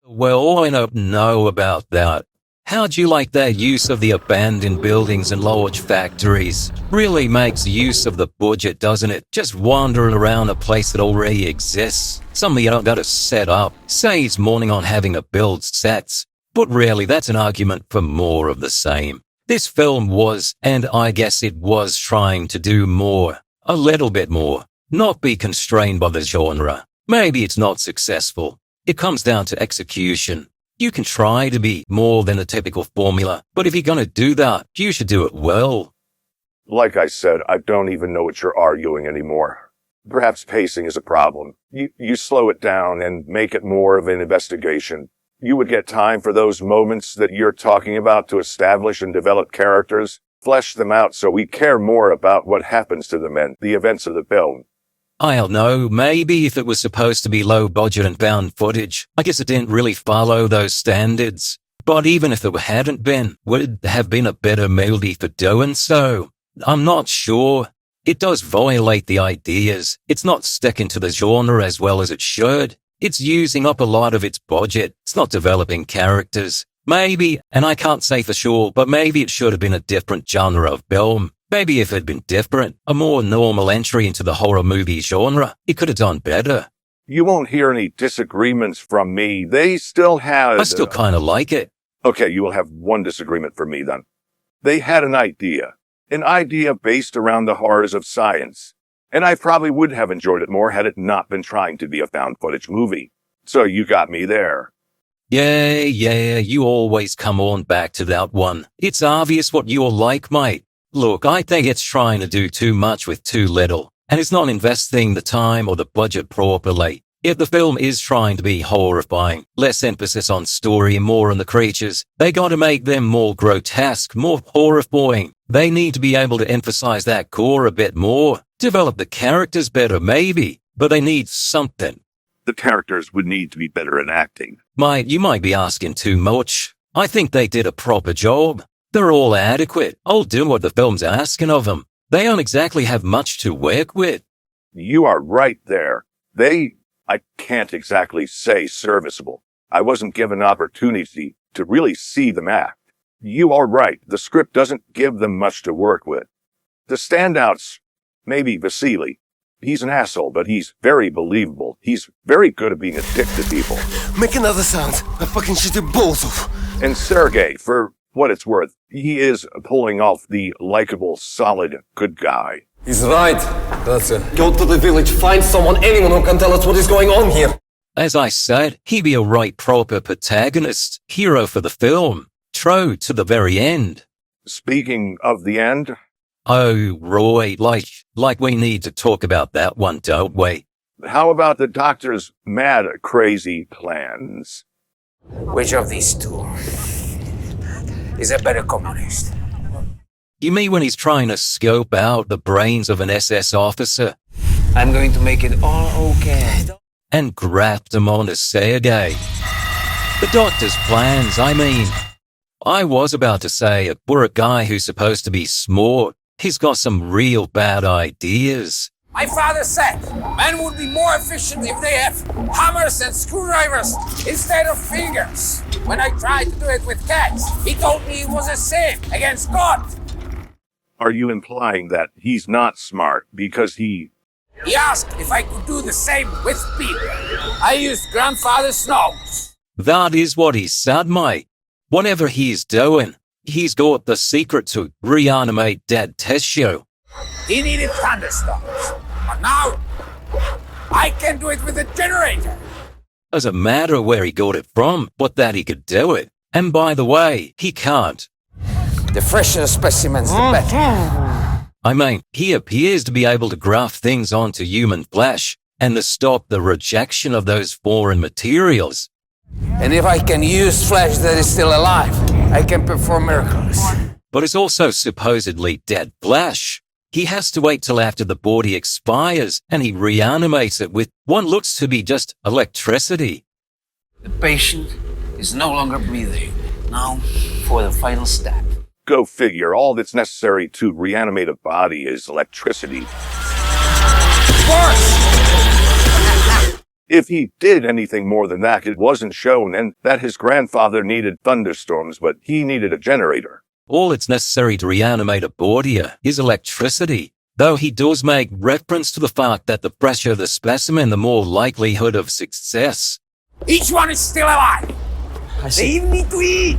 [SPEAKER 2] Well, I don't know about that. How'd you like their use of the abandoned buildings and large factories? Really makes use of the budget, doesn't it? Just wandering around a place that already exists. Something you don't got to set up. Saves morning on having to build sets. But really, that's an argument for more of the same. This film was, and I guess it was, trying to do more. A little bit more. Not be constrained by the genre. Maybe it's not successful. It comes down to execution. You can try to be more than a typical formula, but if you're going to do that, you should do it well.
[SPEAKER 3] Like I said, I don't even know what you're arguing anymore. Perhaps pacing is a problem. You slow it down and make it more of an investigation. You would get time for those moments that you're talking about to establish and develop characters, flesh them out so we care more about what happens to them and the events of the film.
[SPEAKER 2] I don't know, maybe if it was supposed to be low budget and found footage, I guess it didn't really follow those standards. But even if it hadn't been, would it have been a better movie for doing so? I'm not sure. It does violate the ideas. It's not sticking to the genre as well as it should. It's using up a lot of its budget. It's not developing characters. Maybe, and I can't say for sure, but maybe it should have been a different genre of film. Maybe if it had been different, a more normal entry into the horror movie genre, it could have done better.
[SPEAKER 3] You won't hear any disagreements from me. They still had...
[SPEAKER 2] I still kind of like it.
[SPEAKER 3] Okay, you will have one disagreement from me then. They had an idea based around the horrors of science. And I probably would have enjoyed it more had it not been trying to be a found footage movie. So you got me there.
[SPEAKER 2] Yeah, you always come on back to that one. It's obvious what you're like, mate. Look, I think it's trying to do too much with too little, and it's not investing the time or the budget properly. If the film is trying to be horrifying, less emphasis on story and more on the creatures, they gotta make them more grotesque, more horrifying. They need to be able to emphasize that core a bit more, develop the characters better maybe, but they need something.
[SPEAKER 3] The characters would need to be better at acting.
[SPEAKER 2] Mate, you might be asking too much. I think they did a proper job. They're all adequate, all do what the film's asking of them. They don't exactly have much to work with.
[SPEAKER 3] You are right there. I can't exactly say serviceable. I wasn't given opportunity to really see them act. You are right. The script doesn't give them much to work with. The standouts, maybe Vasily. He's an asshole, but he's very believable. He's very good at being a dick to people.
[SPEAKER 5] Make another sound. I fucking shit your balls off.
[SPEAKER 3] And Sergei, for what it's worth, he is pulling off the likable, solid, good guy.
[SPEAKER 11] He's right. That's it. Go to the village, find anyone who can tell us what is going on here.
[SPEAKER 2] As I said, he'd be a right proper protagonist, hero for the film, true to the very end.
[SPEAKER 3] Speaking of the end...
[SPEAKER 2] Oh, Roy, like we need to talk about that one, don't we?
[SPEAKER 3] How about the doctor's mad, crazy plans?
[SPEAKER 15] Which of these two is a better communist?
[SPEAKER 2] You mean when he's trying to scope out the brains of an SS officer?
[SPEAKER 15] I'm going to make it all okay.
[SPEAKER 2] And graft them onto Sergei. The doctor's plans, I mean. I was about to say, for a guy who's supposed to be smart, he's got some real bad ideas.
[SPEAKER 18] My father said men would be more efficient if they have hammers and screwdrivers instead of fingers. When I tried to do it with cats, he told me it was a sin against God.
[SPEAKER 3] Are you implying that he's not smart because he
[SPEAKER 18] asked if I could do the same with people. I used grandfather's nose.
[SPEAKER 2] That is what he said, mate. Whatever he's doing, he's got the secret to reanimate dead tissue.
[SPEAKER 18] He needed thunderstorms, but now I can do it with a generator.
[SPEAKER 2] Doesn't matter where he got it from, but that he could do it. And by the way, he can't.
[SPEAKER 15] The fresher specimens, the better.
[SPEAKER 2] I mean, he appears to be able to graft things onto human flesh and to stop the rejection of those foreign materials.
[SPEAKER 15] And if I can use flesh that is still alive, I can perform miracles.
[SPEAKER 2] But it's also supposedly dead flesh. He has to wait till after the body expires and he reanimates it with what looks to be just electricity.
[SPEAKER 15] The patient is no longer breathing. Now for the final step.
[SPEAKER 3] Go figure, all that's necessary to reanimate a body is electricity. If he did anything more than that, it wasn't shown, and that his grandfather needed thunderstorms, but he needed a generator.
[SPEAKER 2] All that's necessary to reanimate a body is electricity, though he does make reference to the fact that the fresher the specimen, the more likelihood of success.
[SPEAKER 18] Each one is still alive. They even need to eat.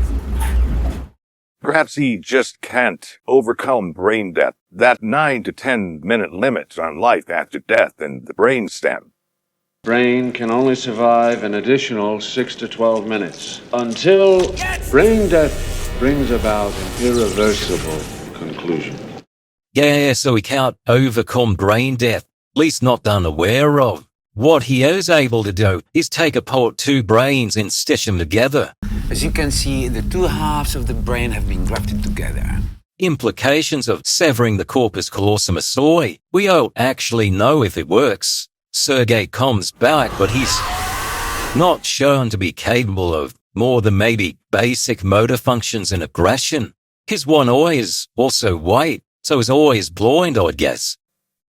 [SPEAKER 3] Perhaps he just can't overcome brain death, that 9 to 10 minute limit on life after death in the brain stem.
[SPEAKER 19] Brain can only survive an additional 6 to 12 minutes until brain death brings about an irreversible conclusion.
[SPEAKER 2] Yeah, so he can't overcome brain death, at least not unaware of. What he is able to do is take apart two brains and stitch them together.
[SPEAKER 15] As you can see, the two halves of the brain have been grafted together.
[SPEAKER 2] Implications of severing the corpus callosum aside, we don't actually know if it works. Sergei comes back, but he's not shown to be capable of more than maybe basic motor functions and aggression. His one eye is also white, so his eye is blind, I guess.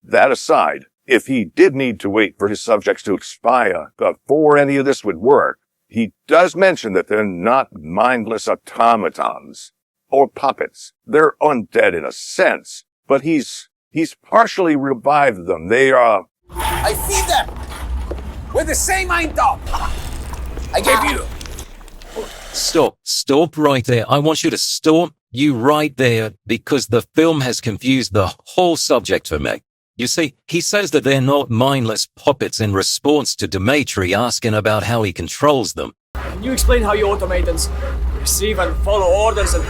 [SPEAKER 3] That aside, if he did need to wait for his subjects to expire before any of this would work, he does mention that they're not mindless automatons or puppets. They're undead in a sense, but he's partially revived them. They are...
[SPEAKER 18] I feed them with the same eintop I gave you.
[SPEAKER 2] Stop right there. I want you to stop you right there because the film has confused the whole subject for me. You see, he says that they're not mindless puppets in response to Dmitri asking about how he controls them.
[SPEAKER 1] Can you explain how you automatons receive and follow orders and...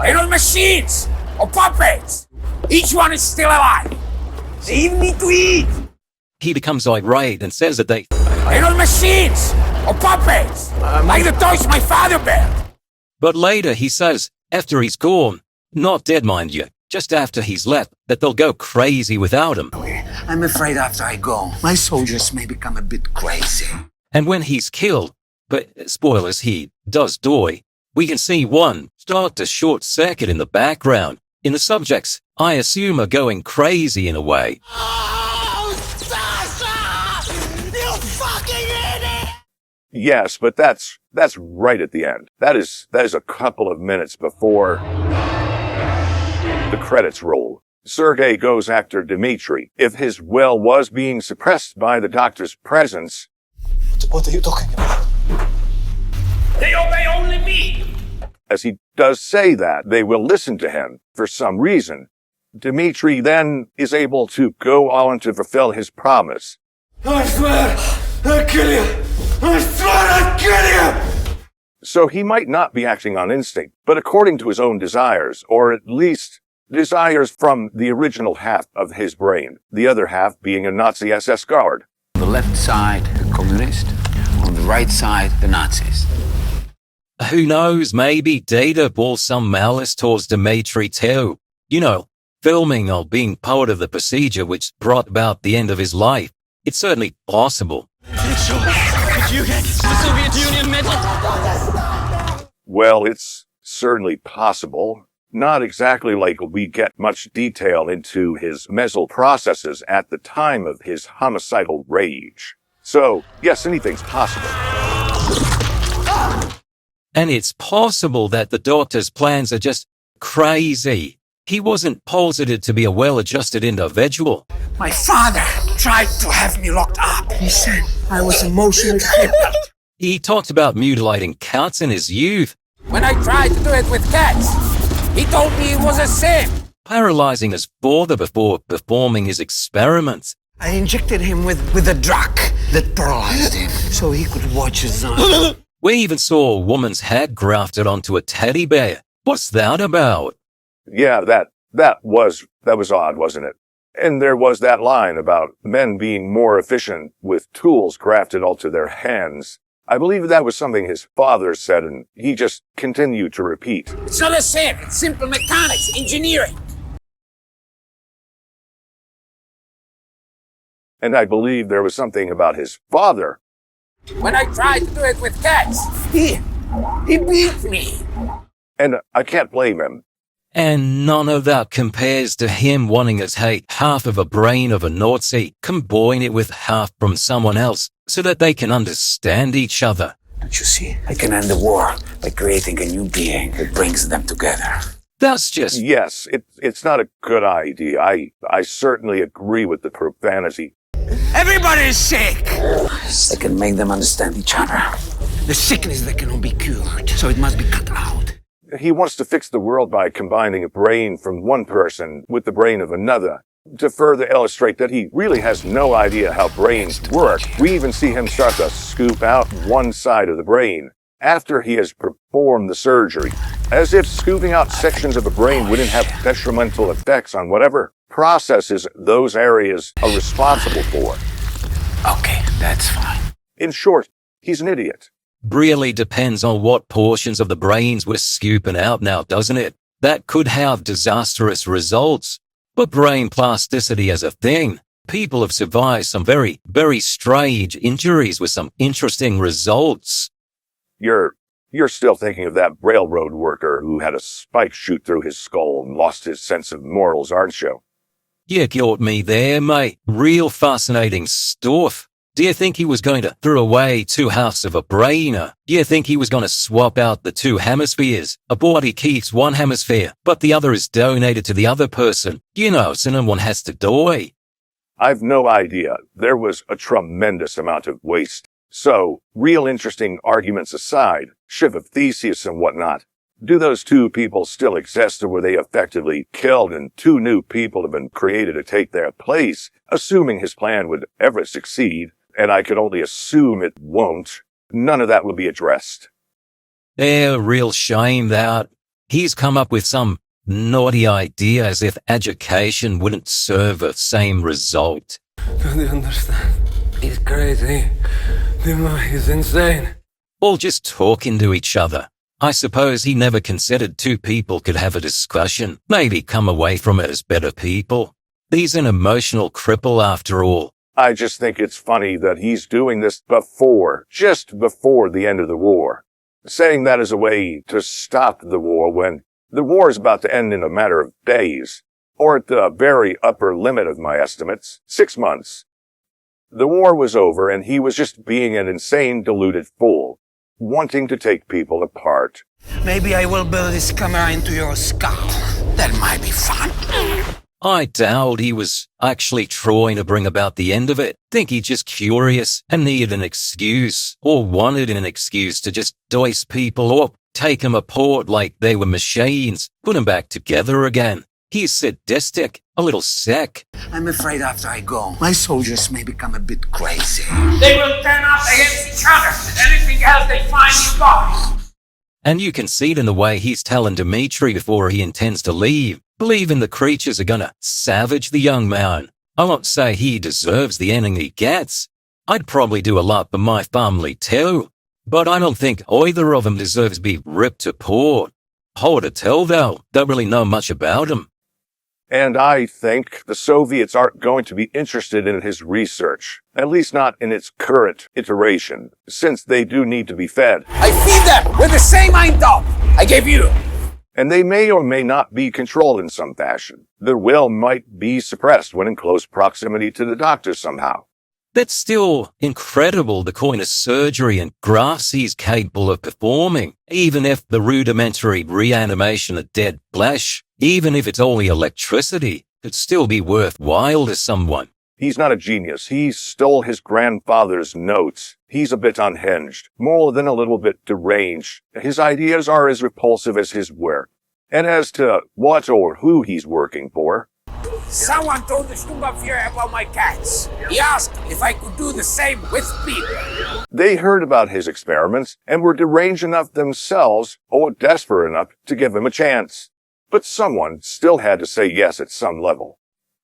[SPEAKER 18] They're not machines or puppets. Each one is still alive. They even need to eat.
[SPEAKER 2] He becomes irate and says that they're
[SPEAKER 18] not machines or puppets, like the toys my father built.
[SPEAKER 2] But later he says, after he's gone, not dead mind you, just after he's left, that they'll go crazy without him.
[SPEAKER 15] I'm afraid after I go, my soldiers may become a bit crazy.
[SPEAKER 2] And when he's killed, but spoilers, he does die, we can see one start to short circuit in the background. In the subjects, I assume are going crazy in a way.
[SPEAKER 3] Yes, but that's right at the end. That is a couple of minutes before the credits roll. Sergei goes after Dmitri. If his will was being suppressed by the doctor's presence...
[SPEAKER 12] What are you talking about?
[SPEAKER 18] They obey only me!
[SPEAKER 3] As he does say that, they will listen to him for some reason. Dmitri then is able to go on to fulfill his promise.
[SPEAKER 12] I swear, I'll kill you! I swear I'll kill you!
[SPEAKER 3] So he might not be acting on instinct, but according to his own desires, or at least desires from the original half of his brain, the other half being a Nazi SS guard.
[SPEAKER 15] On the left side, the communists. On the right side, the Nazis.
[SPEAKER 2] Who knows, maybe Data bore some malice towards Dimitri too. You know, filming or being part of the procedure which brought about the end of his life. It's certainly possible.
[SPEAKER 12] Did you get the Soviet Union medal?
[SPEAKER 3] Well, it's certainly possible. Not exactly like we get much detail into his mental processes at the time of his homicidal rage. So, yes, anything's possible.
[SPEAKER 2] And it's possible that the doctor's plans are just crazy. He wasn't posited to be a well-adjusted individual.
[SPEAKER 18] My father tried to have me locked up. He said I was emotionally crippled.
[SPEAKER 2] He talked about mutilating cats in his youth.
[SPEAKER 18] When I tried to do it with cats, he told me it was a sin.
[SPEAKER 2] Paralyzing his father before performing his experiments.
[SPEAKER 18] I injected him with a drug that paralyzed him so he could watch his eyes.
[SPEAKER 2] We even saw a woman's head grafted onto a teddy bear. What's that about?
[SPEAKER 3] Yeah, that was odd, wasn't it? And there was that line about men being more efficient with tools grafted onto their hands. I believe that was something his father said, and he just continued to repeat.
[SPEAKER 18] It's not a sin, it's simple mechanics, engineering.
[SPEAKER 3] And I believe there was something about his father.
[SPEAKER 18] When I tried to do it with cats, he beat me.
[SPEAKER 3] And I can't blame him.
[SPEAKER 2] And none of that compares to him wanting to take half of a brain of a Nazi, combine it with half from someone else, so that they can understand each other.
[SPEAKER 15] Don't you see? I can end the war by creating a new being that brings them together.
[SPEAKER 2] That's just...
[SPEAKER 3] Yes, it's not a good idea. I certainly agree with the profanity.
[SPEAKER 18] Everybody's sick!
[SPEAKER 15] I can make them understand each other.
[SPEAKER 18] The sickness that cannot be cured, so it must be cut out.
[SPEAKER 3] He wants to fix the world by combining a brain from one person with the brain of another. To further illustrate that he really has no idea how brains work, we even see him start to scoop out one side of the brain after he has performed the surgery, as if scooping out sections of a brain wouldn't have detrimental effects on whatever processes those areas are responsible for.
[SPEAKER 15] Okay, that's fine.
[SPEAKER 3] In short, he's an idiot.
[SPEAKER 2] Really depends on what portions of the brains we're scooping out now, doesn't it? That could have disastrous results. But brain plasticity as a thing, people have survived some very, very strange injuries with some interesting results.
[SPEAKER 3] You're still thinking of that railroad worker who had a spike shoot through his skull and lost his sense of morals, aren't you?
[SPEAKER 2] You got me there, mate. Real fascinating stuff. Do you think he was going to throw away 2 halves of a brain? Or do you think he was going to swap out the 2 hemispheres? A body keeps one hemisphere, but the other is donated to the other person. You know, so no one has to die.
[SPEAKER 3] I've no idea. There was a tremendous amount of waste. So, real interesting arguments aside, ship of Theseus and whatnot, do those 2 people still exist, or were they effectively killed and 2 new people have been created to take their place, assuming his plan would ever succeed? And I could only assume it won't. None of that will be addressed.
[SPEAKER 2] Yeah, real shame that. He's come up with some naughty idea as if education wouldn't serve the same result.
[SPEAKER 5] Don't you understand? He's crazy. He's insane.
[SPEAKER 2] All just talking to each other. I suppose he never considered 2 people could have a discussion, maybe come away from it as better people. He's an emotional cripple after all.
[SPEAKER 3] I just think it's funny that he's doing this just before the end of the war. Saying that as a way to stop the war when the war is about to end in a matter of days, or at the very upper limit of my estimates, 6 months. The war was over and he was just being an insane, deluded fool, wanting to take people apart.
[SPEAKER 18] Maybe I will build this camera into your skull. That might be fun.
[SPEAKER 2] I doubt he was actually trying to bring about the end of it. Think he's just curious and needed an excuse, or wanted an excuse to just dice people up, take them apart like they were machines, put them back together again. He's sadistic, a little sick.
[SPEAKER 15] I'm afraid after I go, my soldiers may become a bit crazy.
[SPEAKER 18] They will turn up against each other. Anything else they find you got.
[SPEAKER 2] And you can see it in the way he's telling Dimitri before he intends to leave, believing the creatures are gonna savage the young man. I won't say he deserves the ending he gets. I'd probably do a lot for my family too. But I don't think either of them deserves to be ripped apart. Hard to tell, though. Don't really know much about him.
[SPEAKER 3] And I think the Soviets aren't going to be interested in his research, at least not in its current iteration, since they do need to be fed.
[SPEAKER 18] I feed them with the same eintop I gave you.
[SPEAKER 3] And they may or may not be controlled in some fashion. Their will might be suppressed when in close proximity to the doctor somehow.
[SPEAKER 2] That's still incredible, the kind of surgery and grafts he's capable of performing, even if the rudimentary reanimation of dead flesh, even if it's only electricity, could still be worthwhile to someone.
[SPEAKER 3] He's not a genius. He stole his grandfather's notes. He's a bit unhinged, more than a little bit deranged. His ideas are as repulsive as his work. And as to what or who he's working for,
[SPEAKER 18] Someone told the Sturmbannführer about my cats. He asked if I could do the same with people.
[SPEAKER 3] they heard about his experiments and were deranged enough themselves, or desperate enough, to give him a chance. But someone still had to say yes at some level.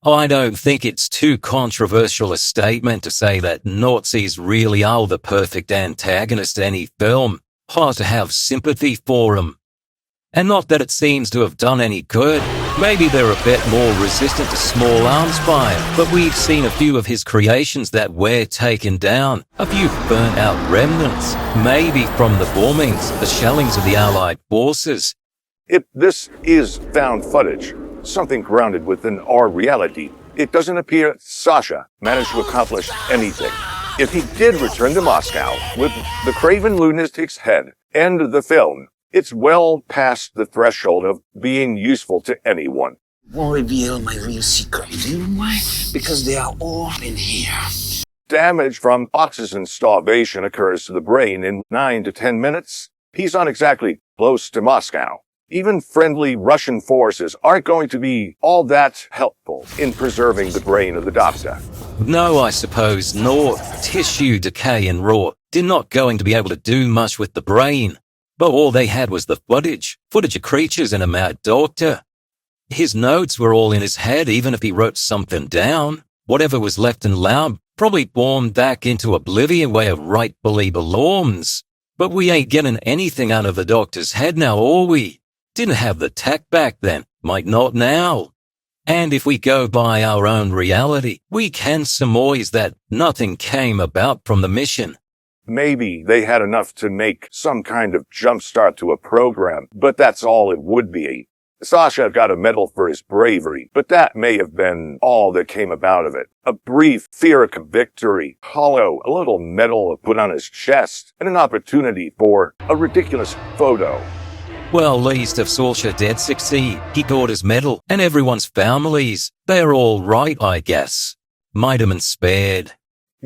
[SPEAKER 2] I don't think it's too controversial a statement to say that Nazis really are the perfect antagonist to any film. Hard to have sympathy for them. And not that it seems to have done any good. Maybe they're a bit more resistant to small arms fire, but we've seen a few of his creations that were taken down. A few burnt out remnants, maybe from the bombings, the shellings of the Allied forces.
[SPEAKER 3] If this is found footage, something grounded within our reality, it doesn't appear that Sasha managed to accomplish anything. If he did return to Moscow with the craven lunatic's head and the film, it's well past the threshold of being useful to anyone.
[SPEAKER 15] Won't reveal my real secret. You know why? Because they are all in here.
[SPEAKER 3] Damage from oxygen starvation occurs to the brain in 9 to 10 minutes. He's not exactly close to Moscow. Even friendly Russian forces aren't going to be all that helpful in preserving the brain of the doctor.
[SPEAKER 2] No, I suppose not. Tissue decay and rot. They're not going to be able to do much with the brain. But all they had was the footage of creatures and a mad doctor. His notes were all in his head, even if he wrote something down. Whatever was left in lab probably born back into oblivion where it rightfully belongs. But we ain't getting anything out of the doctor's head now, are we? Didn't have the tech back then, might not now. And if we go by our own reality, we can surmise that nothing came about from the mission.
[SPEAKER 3] Maybe they had enough to make some kind of jump start to a program, but that's all it would be. Sasha got a medal for his bravery, but that may have been all that came about of it. A brief theoric victory, hollow, a little medal put on his chest, and an opportunity for a ridiculous photo.
[SPEAKER 2] Well, least if Sasha did succeed, he got his medal, and everyone's families, they're all right, I guess. Might have been spared.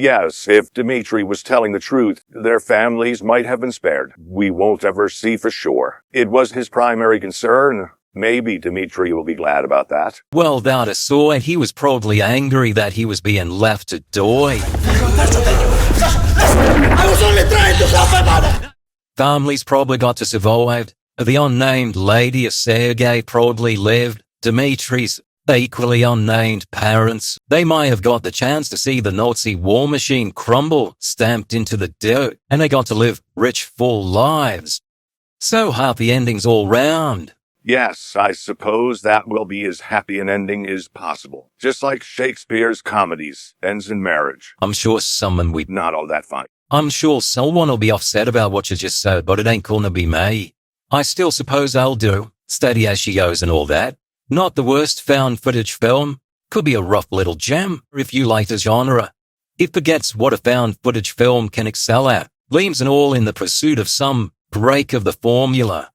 [SPEAKER 3] Yes, if Dmitri was telling the truth, their families might have been spared. We won't ever see for sure. It was his primary concern. Maybe Dmitri will be glad about that.
[SPEAKER 2] Well, that aside, he was probably angry that he was being left to die.
[SPEAKER 10] I was only trying to help my mother!
[SPEAKER 2] Families probably got to survive. The unnamed lady of Sergei probably lived. Dmitri's equally unnamed parents, they might have got the chance to see the Nazi war machine crumble, stamped into the dirt, and they got to live rich, full lives. So happy endings all round.
[SPEAKER 3] Yes, I suppose that will be as happy an ending as possible. Just like Shakespeare's comedies, ends in marriage.
[SPEAKER 2] I'm sure someone
[SPEAKER 3] Not all that fine.
[SPEAKER 2] I'm sure someone will be upset about what you just said, but it ain't gonna be me. I still suppose I'll do, steady as she goes and all that. Not the worst found footage film. Could be a rough little gem if you like the genre. It forgets what a found footage film can excel at. Leaves it all in the pursuit of some break of the formula.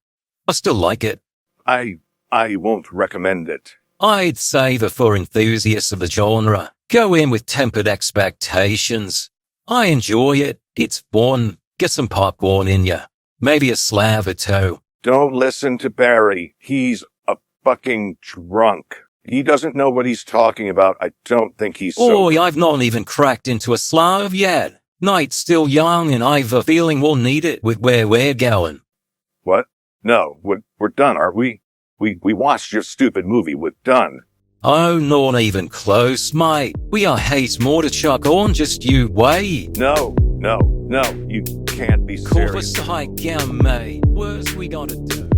[SPEAKER 2] I still like it.
[SPEAKER 3] I won't recommend it.
[SPEAKER 2] I'd save it for enthusiasts of the genre. Go in with tempered expectations. I enjoy it. It's fun. Get some popcorn in ya. Maybe a slab or two.
[SPEAKER 3] Don't listen to Barry. He's fucking drunk. He doesn't know what he's talking about. I don't think he's
[SPEAKER 2] Oi, I've not even cracked into a Slav yet. Night's still young and I've a feeling we'll need it with where we're going.
[SPEAKER 3] What? No, we're done, aren't we? We watched your stupid movie. We're done.
[SPEAKER 2] Oh, not even close, mate. We are haste more to chuck on, just you wait.
[SPEAKER 3] No, you can't be serious.
[SPEAKER 2] Cover psych, mate. Worst we gotta do.